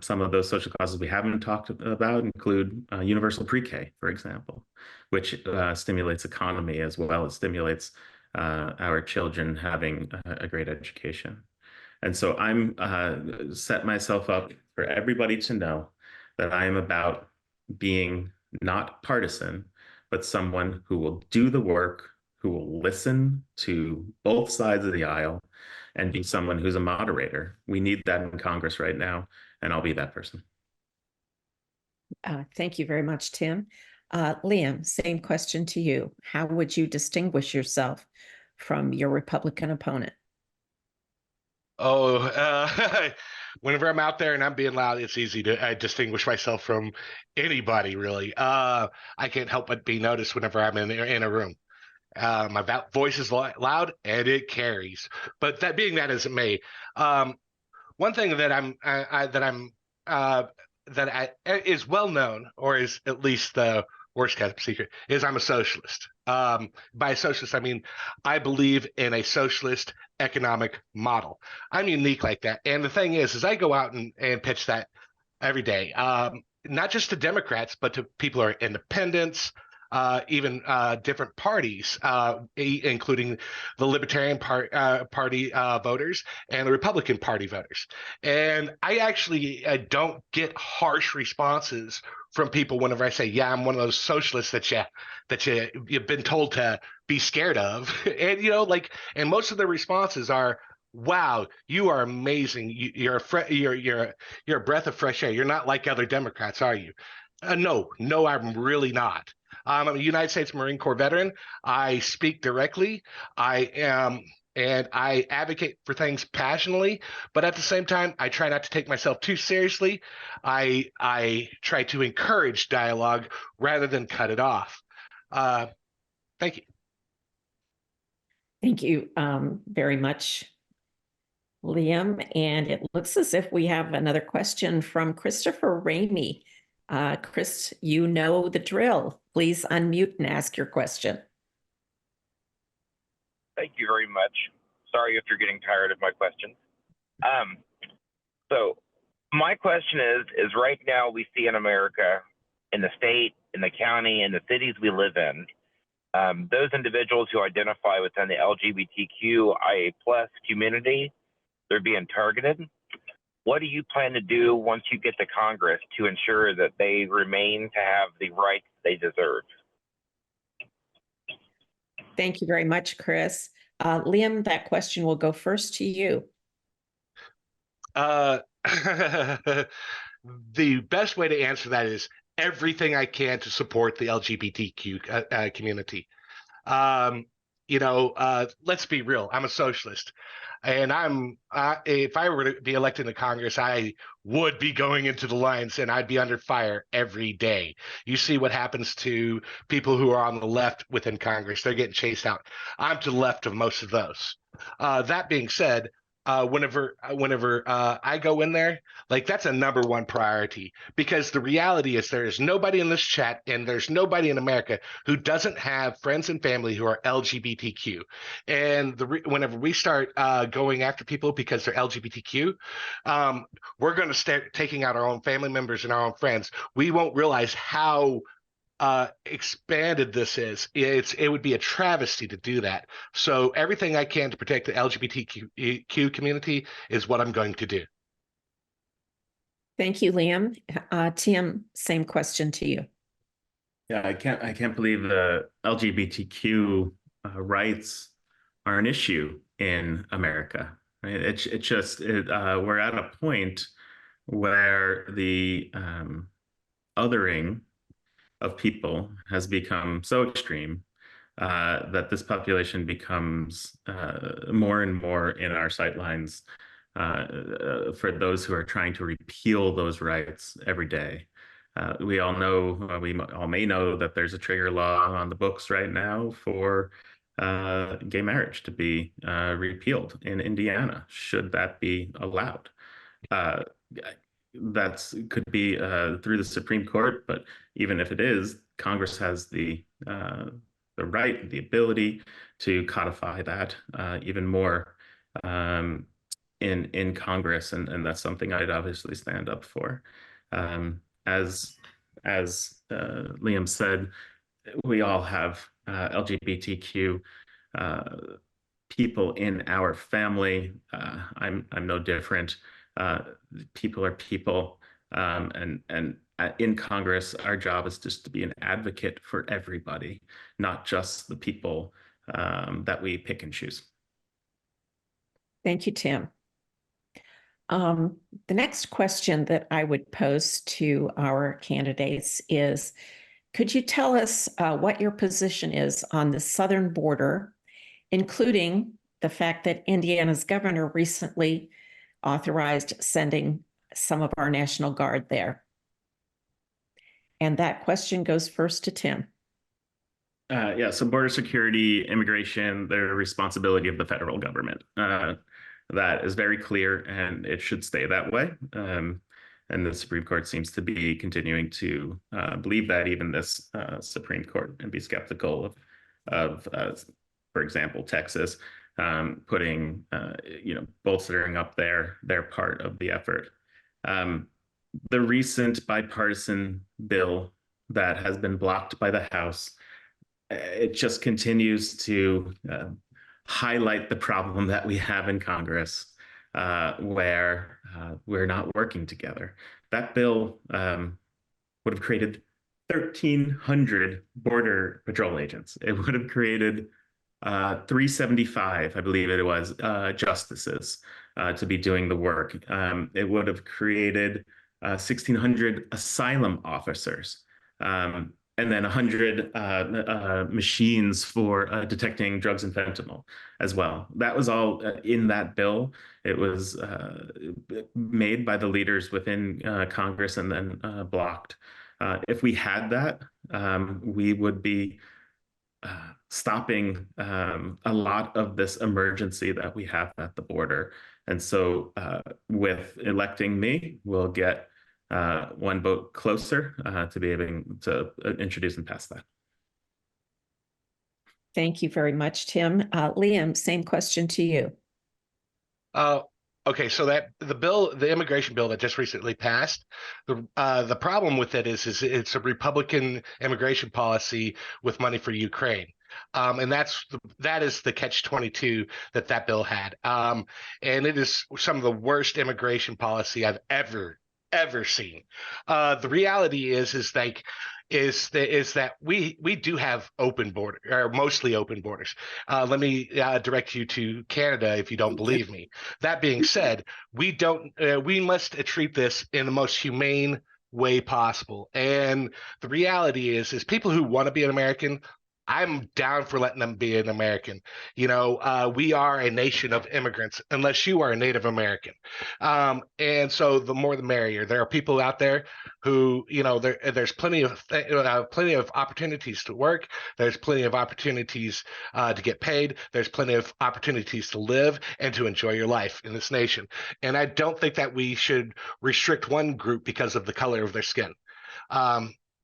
Some of those social causes we haven't talked about include universal pre-K, for example, which stimulates economy as well as stimulates our children having a great education. And so I'm set myself up for everybody to know that I am about being not partisan, but someone who will do the work, who will listen to both sides of the aisle, and be someone who's a moderator. We need that in Congress right now, and I'll be that person. Thank you very much, Tim. Liam, same question to you. How would you distinguish yourself from your Republican opponent? Whenever I'm out there and I'm being loud, it's easy to distinguish myself from anybody, really. I can't help but be noticed whenever I'm in a room. My voice is loud and it carries. But that being that as it may, one thing that is well known, or is at least the worst kept secret, is I'm a socialist. By socialist, I mean I believe in a socialist economic model. I'm unique like that. And the thing is I go out and pitch that every day, not just to Democrats, but to people who are independents, even different parties, including the Libertarian Party voters and the Republican Party voters. And I actually don't get harsh responses from people whenever I say, "Yeah, I'm one of those socialists you've been told to be scared of." And and most of the responses are, "Wow, you are amazing. You're a breath of fresh air. You're not like other Democrats, are you?" No, I'm really not. I'm a United States Marine Corps veteran. I speak directly. And I advocate for things passionately, but at the same time, I try not to take myself too seriously. I try to encourage dialogue rather than cut it off. Thank you. Thank you very much, Liam. And it looks as if we have another question from Christopher Ramey. Chris, you know the drill. Please unmute and ask your question. Thank you very much. Sorry if you're getting tired of my questions. So my question is right now we see in America, in the state, in the county, in the cities we live in, those individuals who identify within the LGBTQIA+ community, they're being targeted. What do you plan to do once you get to Congress to ensure that they remain to have the rights they deserve? Thank you very much, Chris. Liam, that question will go first to you. The best way to answer that is everything I can to support the LGBTQ community. Let's be real. I'm a socialist, and if I were to be elected to Congress, I would be going into the lines and I'd be under fire every day. You see what happens to people who are on the left within Congress. They're getting chased out. I'm to the left of most of those. That being said, whenever I go in there, that's a number one priority, because the reality is there is nobody in this chat and there's nobody in America who doesn't have friends and family who are LGBTQ. And whenever we start going after people because they're LGBTQ, we're going to start taking out our own family members and our own friends. We won't realize how expanded this is. It would be a travesty to do that. So everything I can to protect the LGBTQ community is what I'm going to do. Thank you, Liam. Tim, same question to you. Yeah, I can't believe the LGBTQ rights are an issue in America. Right? We're at a point where the othering of people has become so extreme that this population becomes more and more in our sightlines for those who are trying to repeal those rights every day. We all may know that there's a trigger law on the books right now for gay marriage to be repealed in Indiana, should that be allowed. That could be through the Supreme Court, but even if it is, Congress has the right, the ability to codify that even more in Congress, and that's something I'd obviously stand up for. As Liam said, we all have LGBTQ people in our family. I'm no different. People are people, and in Congress, our job is just to be an advocate for everybody, not just the people that we pick and choose. Thank you, Tim. The next question that I would pose to our candidates is, could you tell us what your position is on the southern border, including the fact that Indiana's governor recently authorized sending some of our National Guard there? And that question goes first to Tim. So border security, immigration, they're a responsibility of the federal government. That is very clear, and it should stay that way. And the Supreme Court seems to be continuing to believe that, even this Supreme Court, and be skeptical of for example, Texas putting, bolstering up their part of the effort. The recent bipartisan bill that has been blocked by the House it just continues to highlight the problem that we have in Congress, where we're not working together. That bill would have created 1,300 Border Patrol agents. It would have created 375, I believe it was, justices to be doing the work. It would have created 1,600 asylum officers, and then 100 machines for detecting drugs and fentanyl as well. That was all in that bill. It was made by the leaders within Congress and then blocked. If we had that, we would be stopping a lot of this emergency that we have at the border. And so with electing me, we'll get one vote closer to be able to introduce and pass that. Thank you very much, Tim. Liam, same question to you. Okay, so that the immigration bill that just recently passed, the problem with it is it's a Republican immigration policy with money for Ukraine. And that is the catch-22 that bill had. And it is some of the worst immigration policy I've ever seen. The reality is that we do have open border, or mostly open borders. Let me direct you to Canada if you don't believe me. That being said, we must treat this in the most humane way possible. And the reality is people who want to be an American, I'm down for letting them be an American. We are a nation of immigrants, unless you are a Native American. And so the more the merrier. There are people out there who, there's plenty of opportunities to work. There's plenty of opportunities to get paid. There's plenty of opportunities to live and to enjoy your life in this nation. And I don't think that we should restrict one group because of the color of their skin.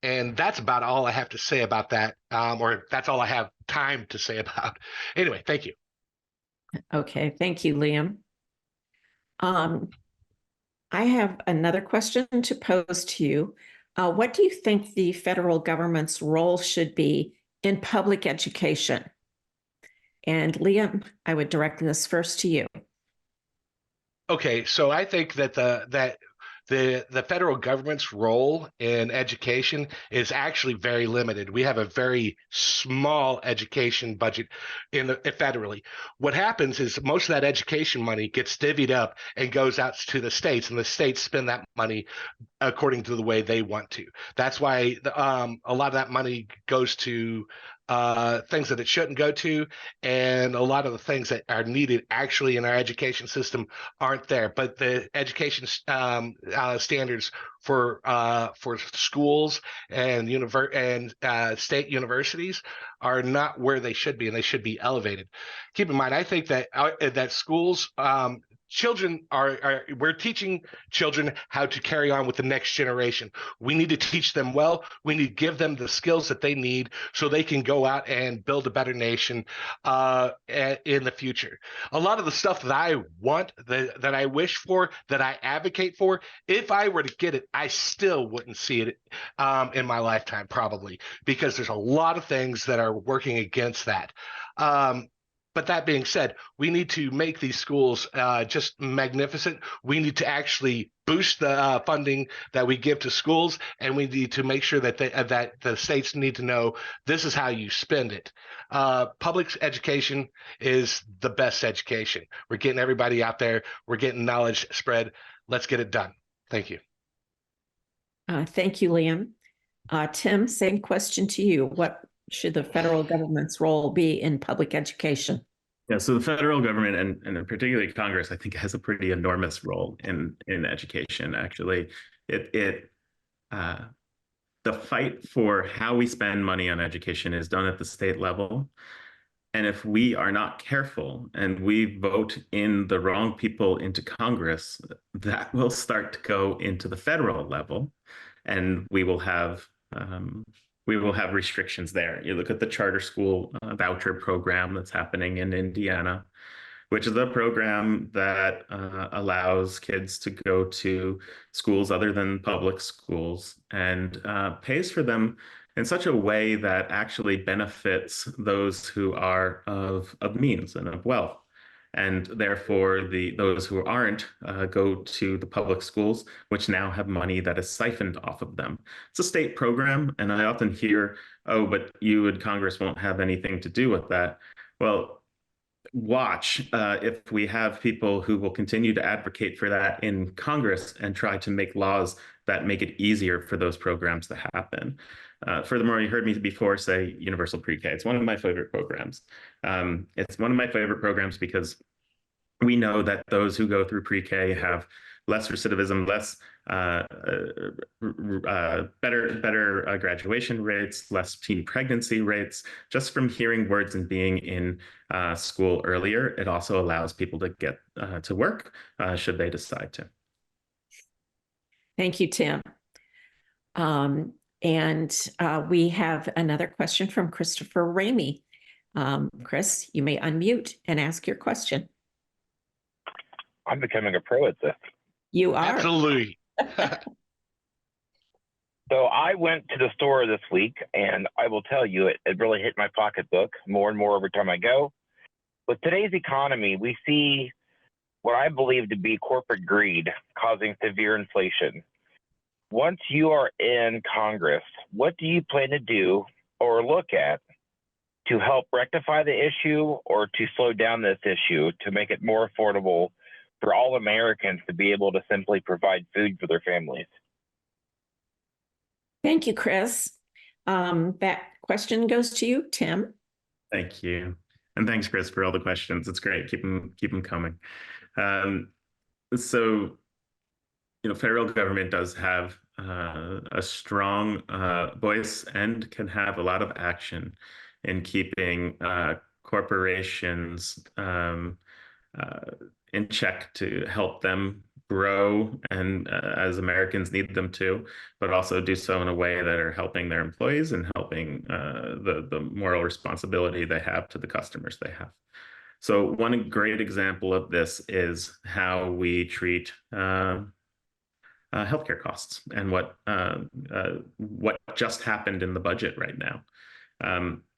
And that's about all I have to say about that, or that's all I have time to say about. Anyway, thank you. Okay, thank you, Liam. I have another question to pose to you. What do you think the federal government's role should be in public education? And Liam, I would direct this first to you. Okay, so I think that the federal government's role in education is actually very limited. We have a very small education budget federally. What happens is most of that education money gets divvied up and goes out to the states, and the states spend that money according to the way they want to. That's why a lot of that money goes to things that it shouldn't go to, and a lot of the things that are needed actually in our education system aren't there. But the education standards for schools and state universities are not where they should be, and they should be elevated. Keep in mind, I think that schools, we're teaching children how to carry on with the next generation. We need to teach them well. We need to give them the skills that they need so they can go out and build a better nation in the future. A lot of the stuff that I want, that I wish for, that I advocate for, if I were to get it, I still wouldn't see it in my lifetime, probably, because there's a lot of things that are working against that. But that being said, we need to make these schools just magnificent. We need to actually boost the funding that we give to schools, and we need to make sure that the states need to know this is how you spend it. Public education is the best education. We're getting everybody out there. We're getting knowledge spread. Let's get it done. Thank you. Thank you, Liam. Tim, same question to you. What should the federal government's role be in public education? Yeah, so the federal government and particularly Congress, I think, has a pretty enormous role in education. Actually, the fight for how we spend money on education is done at the state level. And if we are not careful and we vote in the wrong people into Congress, that will start to go into the federal level, and we will have restrictions there. You look at the charter school voucher program that's happening in Indiana, which is a program that allows kids to go to schools other than public schools and pays for them in such a way that actually benefits those who are of means and of wealth. And therefore, those who aren't go to the public schools, which now have money that is siphoned off of them. It's a state program, and I often hear, "Oh, but you and Congress won't have anything to do with that." Well, watch if we have people who will continue to advocate for that in Congress and try to make laws that make it easier for those programs to happen. Furthermore, you heard me before say universal pre-K. It's one of my favorite programs. It's one of my favorite programs because we know that those who go through pre-K have less recidivism, less better graduation rates, less teen pregnancy rates. Just from hearing words and being in school earlier, it also allows people to get to work should they decide to. Thank you, Tim. And we have another question from Christopher Ramey. Chris, you may unmute and ask your question. I'm becoming a pro at this. You are. Absolutely. So I went to the store this week, and I will tell you, it really hit my pocketbook more and more every time I go. With today's economy, we see what I believe to be corporate greed causing severe inflation. Once you are in Congress, what do you plan to do or look at to help rectify the issue or to slow down this issue to make it more affordable for all Americans to be able to simply provide food for their families? Thank you, Chris. That question goes to you, Tim. Thank you. And thanks, Chris, for all the questions. It's great. Keep them coming. So, federal government does have a strong voice and can have a lot of action in keeping corporations in check to help them grow and as Americans need them to, but also do so in a way that are helping their employees and helping the moral responsibility they have to the customers they have. So one great example of this is how we treat healthcare costs and what just happened in the budget right now.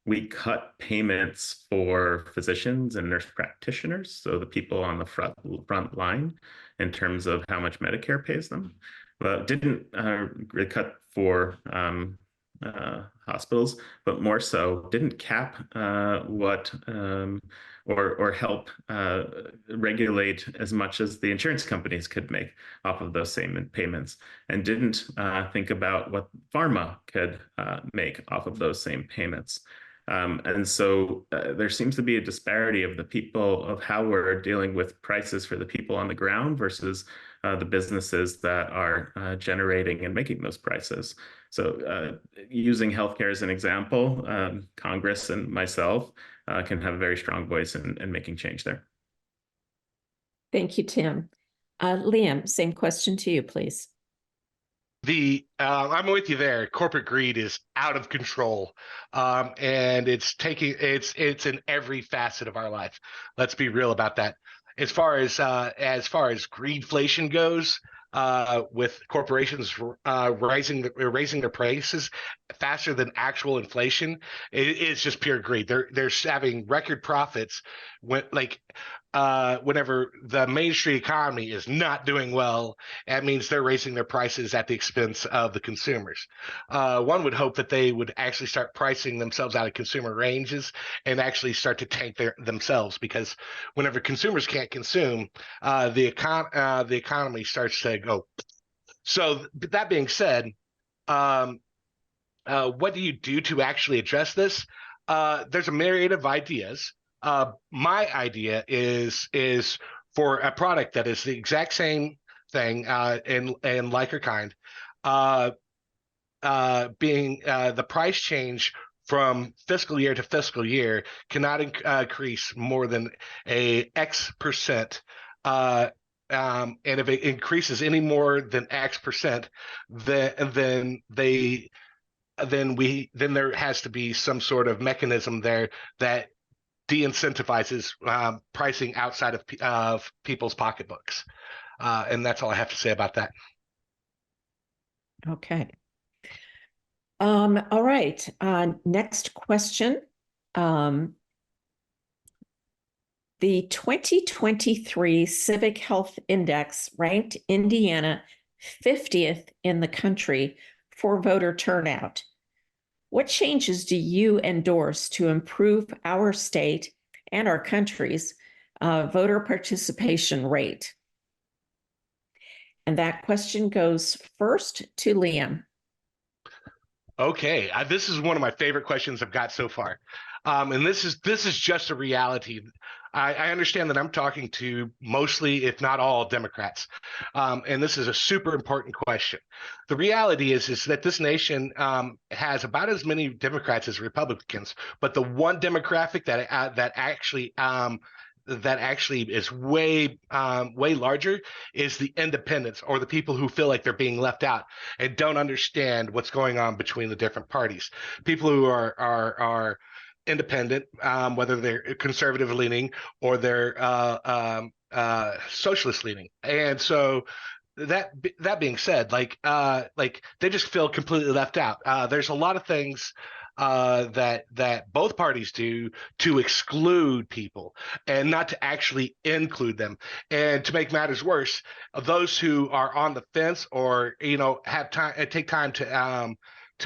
We cut payments for physicians and nurse practitioners, so the people on the front line, in terms of how much Medicare pays them, but didn't cut for hospitals, but more so didn't cap what or help regulate as much as the insurance companies could make off of those same payments, and didn't think about what pharma could make off of those same payments. And so there seems to be a disparity of the people of how we're dealing with prices for the people on the ground versus the businesses that are generating and making those prices. So using healthcare as an example, Congress and myself can have a very strong voice in making change there. Thank you, Tim. Liam, same question to you, please. I'm with you there. Corporate greed is out of control, and it's in every facet of our life. Let's be real about that. As far as greedflation goes, with corporations raising their prices faster than actual inflation, it's just pure greed. They're having record profits whenever the Main Street economy is not doing well. That means they're raising their prices at the expense of the consumers. One would hope that they would actually start pricing themselves out of consumer ranges and actually start to tank themselves, because whenever consumers can't consume, the economy starts to go. So that being said, what do you do to actually address this? There's a myriad of ideas. My idea is for a product that is the exact same thing in like or kind, being the price change from fiscal year to fiscal year cannot increase more than a X percent. And if it increases any more than X percent, then there has to be some sort of mechanism there that de-incentivizes pricing outside of people's pocketbooks. And that's all I have to say about that. Okay. All right, next question. The 2023 Civic Health Index ranked Indiana 50th in the country for voter turnout. What changes do you endorse to improve our state and our country's voter participation rate? And that question goes first to Liam. Okay, this is one of my favorite questions I've got so far, and this is just a reality. I understand that I'm talking to mostly, if not all, Democrats, and this is a super important question. The reality is that this nation has about as many Democrats as Republicans, but the one demographic that actually is way larger is the independents, or the people who feel like they're being left out and don't understand what's going on between the different parties. People who are independent, whether they're conservative leaning or they're socialist leaning. And so that being said, like they just feel completely left out. There's a lot of things that both parties do to exclude people and not to actually include them. And to make matters worse, those who are on the fence, or have time, take time to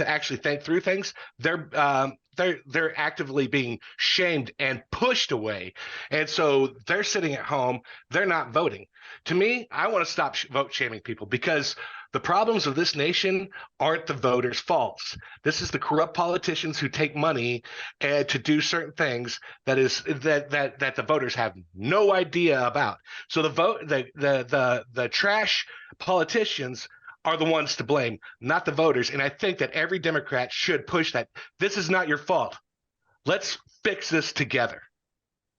actually think through things, they're actively being shamed and pushed away, and so they're sitting at home, they're not voting. To me, I want to stop vote shaming people, because the problems of this nation aren't the voters' faults. This is the corrupt politicians who take money to do certain things that the voters have no idea about. So the trash politicians are the ones to blame, not the voters. And I think that every Democrat should push that. This is not your fault. Let's fix this together.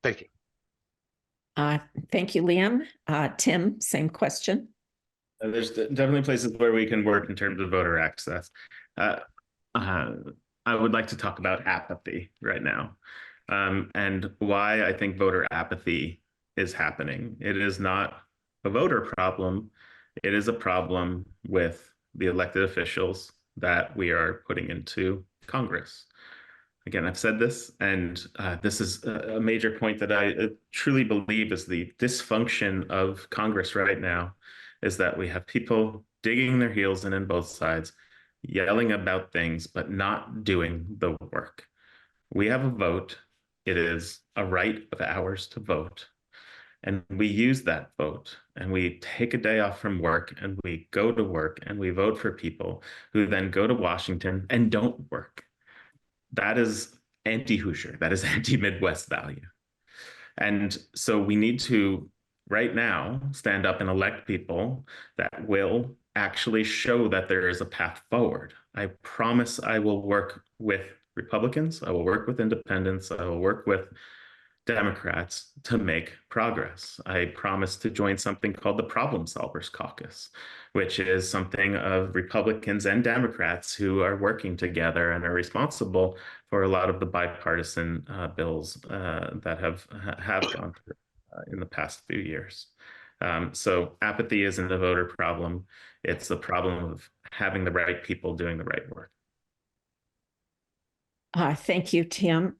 Thank you. Thank you, Liam. Tim, same question. There's definitely places where we can work in terms of voter access. I would like to talk about apathy right now, and why I think voter apathy is happening. It is not a voter problem. It is a problem with the elected officials that we are putting into Congress. Again, I've said this, and this is a major point that I truly believe is the dysfunction of Congress right now, is that we have people digging their heels in both sides, yelling about things, but not doing the work. We have a vote. It is a right of ours to vote. And we use that vote, and we take a day off from work, and we go to work, and we vote for people who then go to Washington and don't work. That is anti-Hoosier. That is anti-Midwest value. And so we need to, right now, stand up and elect people that will actually show that there is a path forward. I promise I will work with Republicans. I will work with independents. I will work with Democrats to make progress. I promise to join something called the Problem Solvers Caucus, which is something of Republicans and Democrats who are working together and are responsible for a lot of the bipartisan bills that have gone through in the past few years. So apathy isn't a voter problem. It's a problem of having the right people doing the right work. Thank you, Tim.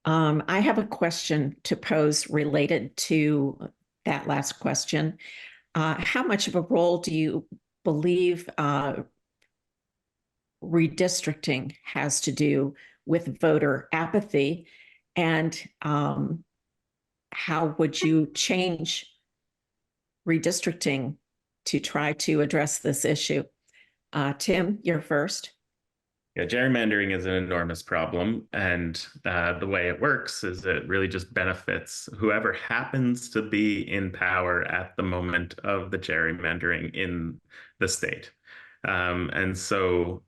I have a question to pose related to that last question. How much of a role do you believe redistricting has to do with voter apathy? And how would you change redistricting to try to address this issue? Tim, you're first. Yeah, gerrymandering is an enormous problem, and the way it works is it really just benefits whoever happens to be in power at the moment of the gerrymandering in the state. And so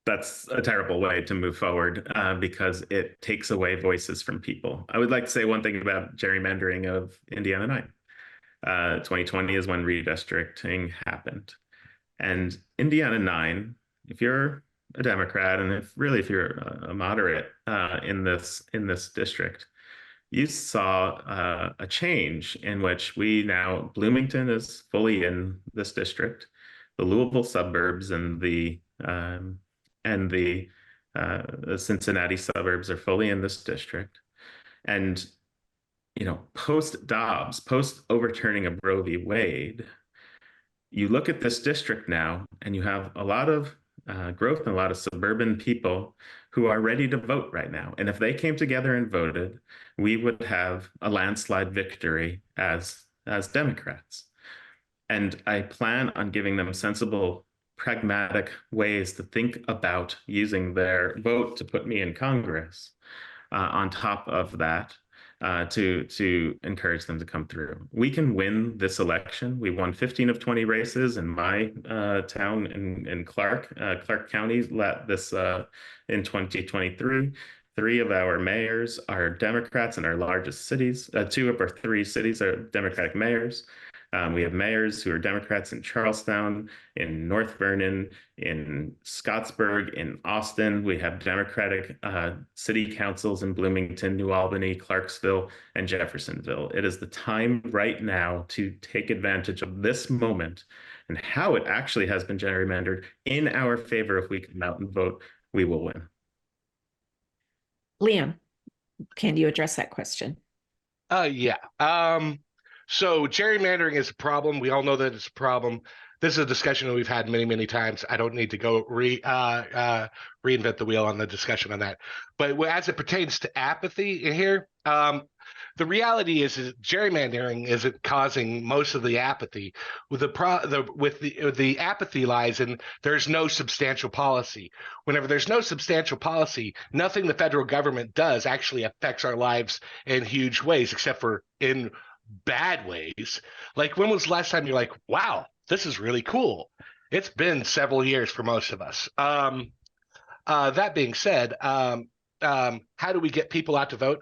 that's a terrible way to move forward because it takes away voices from people. I would like to say one thing about gerrymandering of Indiana 9. 2020 is when redistricting happened. And Indiana 9, if you're a Democrat and if you're a moderate in this district, you saw a change in which Bloomington is fully in this district. the Louisville suburbs and the Cincinnati suburbs are fully in this district. And, post Dobbs, post overturning of Roe v. Wade, you look at this district now and you have a lot of growth and a lot of suburban people who are ready to vote right now. And if they came together and voted, we would have a landslide victory as Democrats. And I plan on giving them sensible, pragmatic ways to think about using their vote to put me in Congress on top of that. To encourage them to come through. We can win this election. We won 15 of 20 races in my town in Clark County in 2023. 3 of our mayors are Democrats in our largest cities. 2 of our 3 cities are Democratic mayors. We have mayors who are Democrats in Charlestown, in North Vernon, in Scottsburg, in Austin. We have Democratic city councils in Bloomington, New Albany, Clarksville, and Jeffersonville. It is the time right now to take advantage of this moment and how it actually has been gerrymandered in our favor. If we come out and vote, we will win. Liam, can you address that question? Yeah. So gerrymandering is a problem. We all know that it's a problem. This is a discussion that we've had many, many times. I don't need to go reinvent the wheel on the discussion on that. But as it pertains to apathy in here, the reality is gerrymandering isn't causing most of the apathy. The apathy lies in there's no substantial policy. Whenever there's no substantial policy, nothing the federal government does actually affects our lives in huge ways, except for in bad ways. Like, when was the last time you're like, wow, this is really cool? It's been several years for most of us. That being said, how do we get people out to vote?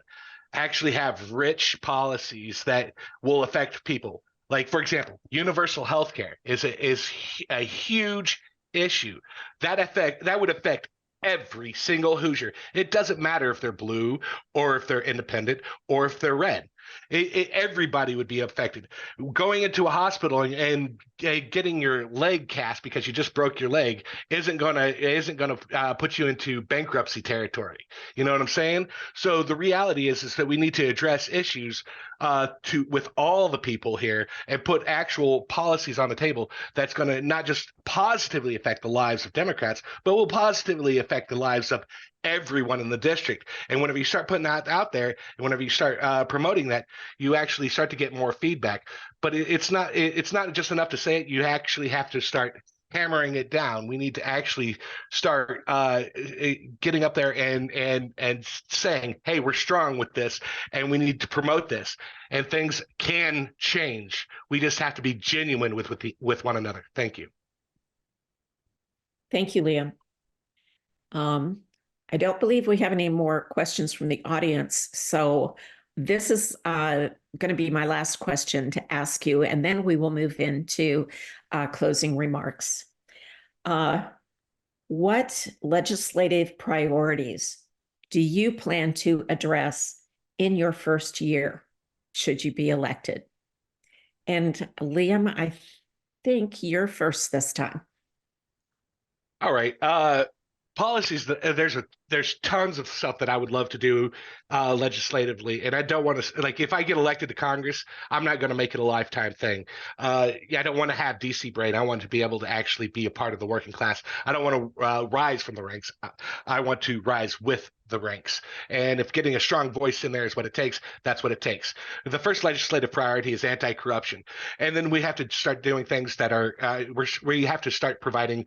Actually have rich policies that will affect people. Like, for example, universal health care is a huge issue that would affect every single Hoosier. It doesn't matter if they're blue or if they're independent or if they're red. Everybody would be affected. Going into a hospital and getting your leg cast because you just broke your leg isn't gonna put you into bankruptcy territory. You know what I'm saying? So the reality is that we need to address issues with all the people here and put actual policies on the table that's going to not just positively affect the lives of Democrats, but will positively affect the lives of everyone in the district. And whenever you start putting that out there, and whenever you start promoting that, you actually start to get more feedback. But it's not just enough to say it. You actually have to start hammering it down. We need to actually start getting up there and saying, hey, we're strong with this and we need to promote this, and things can change. We just have to be genuine with one another. Thank you. Thank you, Liam. I don't believe we have any more questions from the audience. So this is going to be my last question to ask you, and then we will move into closing remarks. What legislative priorities do you plan to address in your first year, should you be elected? And Liam, I think you're first this time. All right. Policies, there's tons of stuff that I would love to do legislatively, and I don't want to, like, if I get elected to Congress, I'm not going to make it a lifetime thing. I don't want to have DC brain. I want to be able to actually be a part of the working class. I don't want to rise from the ranks. I want to rise with the ranks. And if getting a strong voice in there is what it takes, that's what it takes. The first legislative priority is anti-corruption. And then we have to start doing things that are where you have to start providing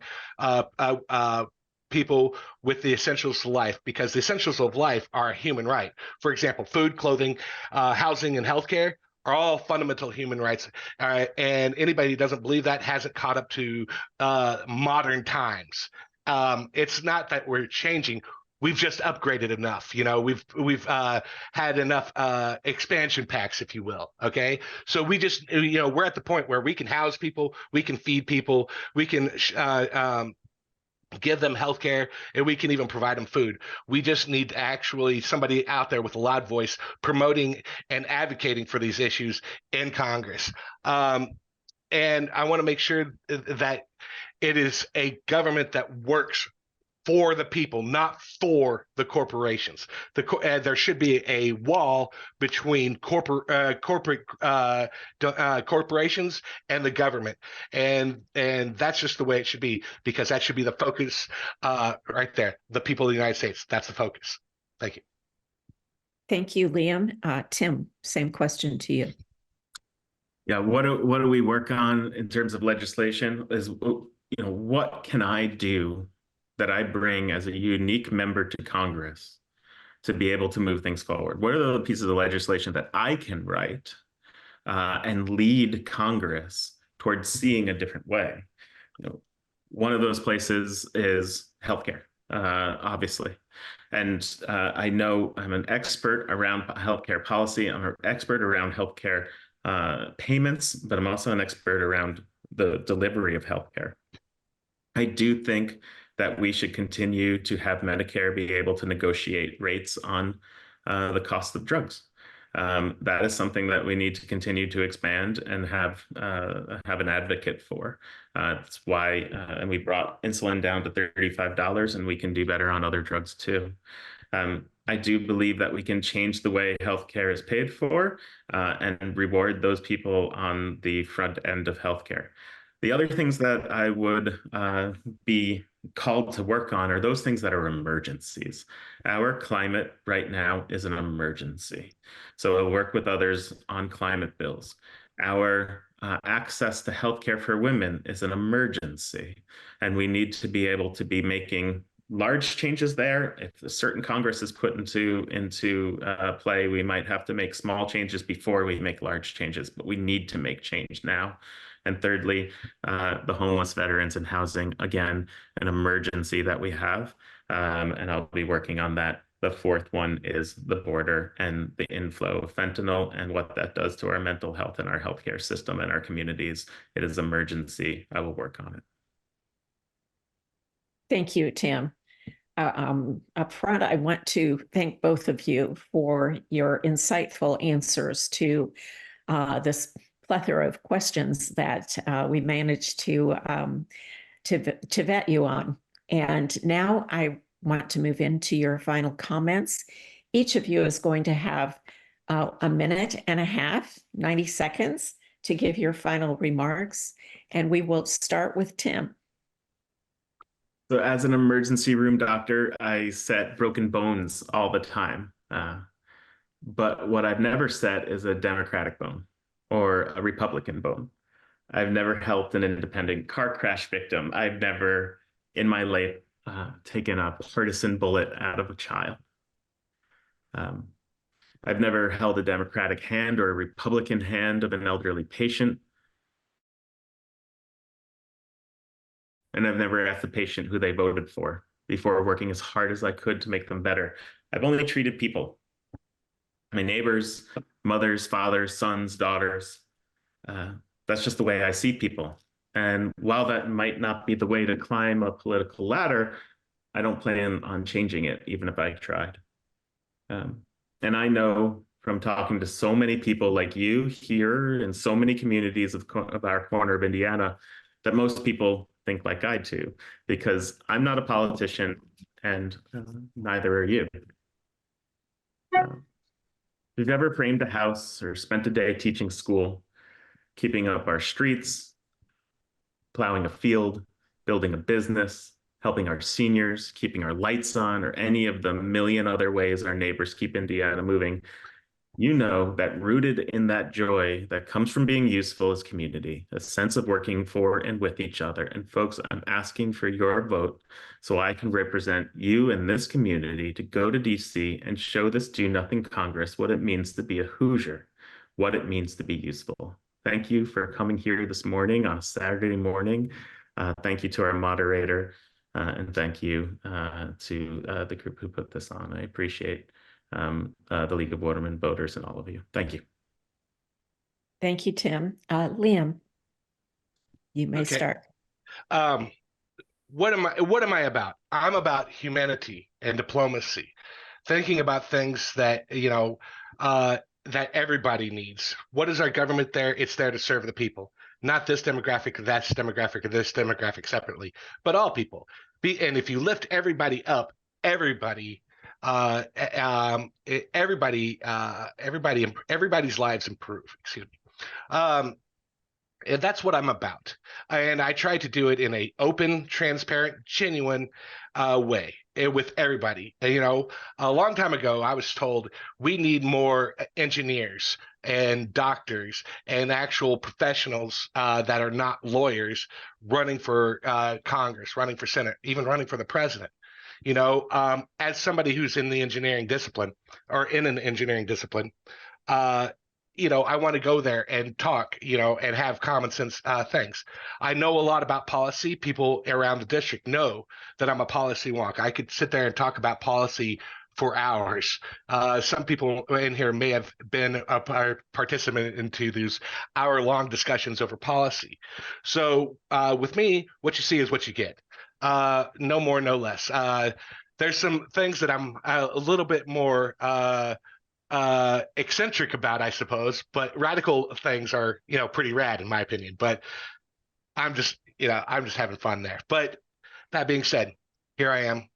people with the essentials of life, because the essentials of life are a human right. For example, food, clothing, housing, and healthcare are all fundamental human rights. And anybody who doesn't believe that hasn't caught up to modern times. It's not that we're changing. We've just upgraded enough. You know, we've had enough expansion packs, if you will. Okay, so we just, we're at the point where we can house people, we can feed people, we can give them health care, and we can even provide them food. We just need actually somebody out there with a loud voice promoting and advocating for these issues in Congress. and I want to make sure that it is a government that works for the people, not for the corporations. There should be a wall between corporate corporations and the government, and that's just the way it should be, because that should be the focus right there. The people of the United States, that's the focus. Thank you. Thank you, Liam. Tim, same question to you. Yeah, what do we work on in terms of legislation is, what can I do that I bring as a unique member to Congress to be able to move things forward? What are the pieces of legislation that I can write and lead Congress towards seeing a different way? One of those places is healthcare, obviously. And I know I'm an expert around healthcare policy. I'm an expert around healthcare payments, but I'm also an expert around the delivery of healthcare. I do think that we should continue to have Medicare be able to negotiate rates on the cost of drugs. That is something that we need to continue to expand and have an advocate for. That's why, and we brought insulin down to $35, and we can do better on other drugs too. I do believe that we can change the way healthcare is paid for and reward those people on the front end of healthcare. The other things that I would be called to work on are those things that are emergencies. Our climate right now is an emergency. So I'll work with others on climate bills. Our access to healthcare for women is an emergency, and we need to be able to be making large changes there. If a certain Congress is put into play, we might have to make small changes before we make large changes, but we need to make change now. And thirdly, the homeless, veterans, and housing, again, an emergency that we have, and I'll be working on that. The fourth one is the border and the inflow of fentanyl and what that does to our mental health and our healthcare system and our communities. It is an emergency. I will work on it. Thank you, Tim. Up front, I want to thank both of you for your insightful answers to this plethora of questions that we managed to vet you on. And now I want to move into your final comments. Each of you is going to have a minute and a half, 90 seconds, to give your final remarks. And we will start with Tim. So as an emergency room doctor, I set broken bones all the time. But what I've never set is a Democratic bone or a Republican bone. I've never helped an independent car crash victim. I've never in my life taken a partisan bullet out of a child. I've never held a Democratic hand or a Republican hand of an elderly patient. And I've never asked the patient who they voted for before working as hard as I could to make them better. I've only treated people. My neighbors, mothers, fathers, sons, daughters. That's just the way I see people. And while that might not be the way to climb a political ladder, I don't plan on changing it, even if I tried. And I know from talking to so many people like you here in so many communities of our corner of Indiana, that most people think like I do, because I'm not a politician and neither are you. If you've ever framed a house or spent a day teaching school, keeping up our streets, plowing a field, building a business, helping our seniors, keeping our lights on, or any of the million other ways our neighbors keep Indiana moving, you know that rooted in that joy that comes from being useful is community, a sense of working for and with each other. And folks, I'm asking for your vote so I can represent you in this community to go to DC and show this Do Nothing Congress what it means to be a Hoosier, what it means to be useful. Thank you for coming here this morning on a Saturday morning. Thank you to our moderator, and thank you to the group who put this on. I appreciate the League of Watermen voters and all of you. Thank you. Thank you, Tim. Liam, you may start. What am I about? I'm about humanity and diplomacy, thinking about things that, that everybody needs. What is our government there? It's there to serve the people, not this demographic, that's demographic, or this demographic separately, but all people. And if you lift everybody up, everybody's lives improve. Excuse me. And that's what I'm about. And I try to do it in a open, transparent, genuine way with everybody. You know, a long time ago, I was told we need more engineers and doctors and actual professionals that are not lawyers running for Congress, running for Senate, even running for the president. You know, as somebody who's in the engineering discipline or in an engineering discipline, you know, I want to go there and talk, you know, and have common sense things. I know a lot about policy. People around the district know that I'm a policy wonk. I could sit there and talk about policy for hours. Some people in here may have been a participant into these hour-long discussions over policy. So with me, what you see is what you get. No more, no less. There's some things that I'm a little bit more eccentric about, I suppose, but radical things are, you know, pretty rad in my opinion. But I'm just having fun there. But that being said, here I am.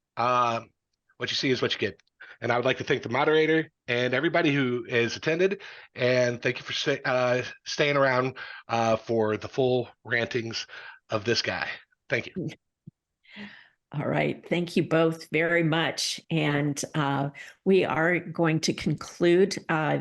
What you see is what you get. And I would like to thank the moderator and everybody who has attended. And thank you for staying around for the full rantings of this guy. Thank you. All right. Thank you both very much. And we are going to conclude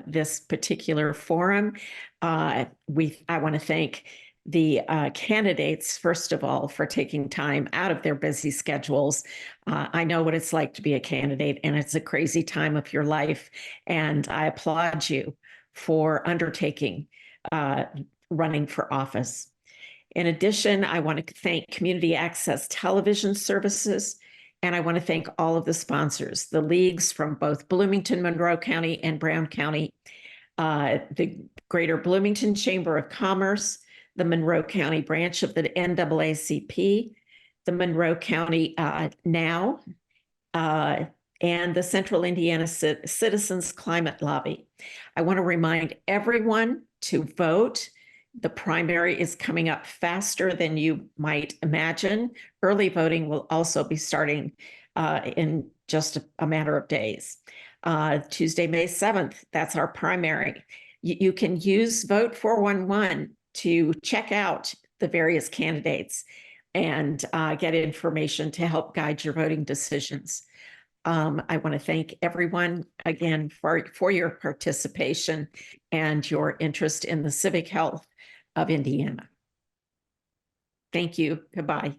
this particular forum. I want to thank the candidates, first of all, for taking time out of their busy schedules. I know what it's like to be a candidate, and it's a crazy time of your life. And I applaud you for undertaking running for office. In addition, I want to thank Community Access Television Services, and I want to thank all of the sponsors, the leagues from both Bloomington, Monroe County, and Brown County, the Greater Bloomington Chamber of Commerce, the Monroe County branch of the NAACP, the Monroe County Now, and the Central Indiana Citizens Climate Lobby. I want to remind everyone to vote. The primary is coming up faster than you might imagine. Early voting will also be starting in just a matter of days. Tuesday, May 7th, that's our primary. You can use Vote 411 to check out the various candidates and get information to help guide your voting decisions. I want to thank everyone again for your participation and your interest in the civic health of Indiana. Thank you. Goodbye.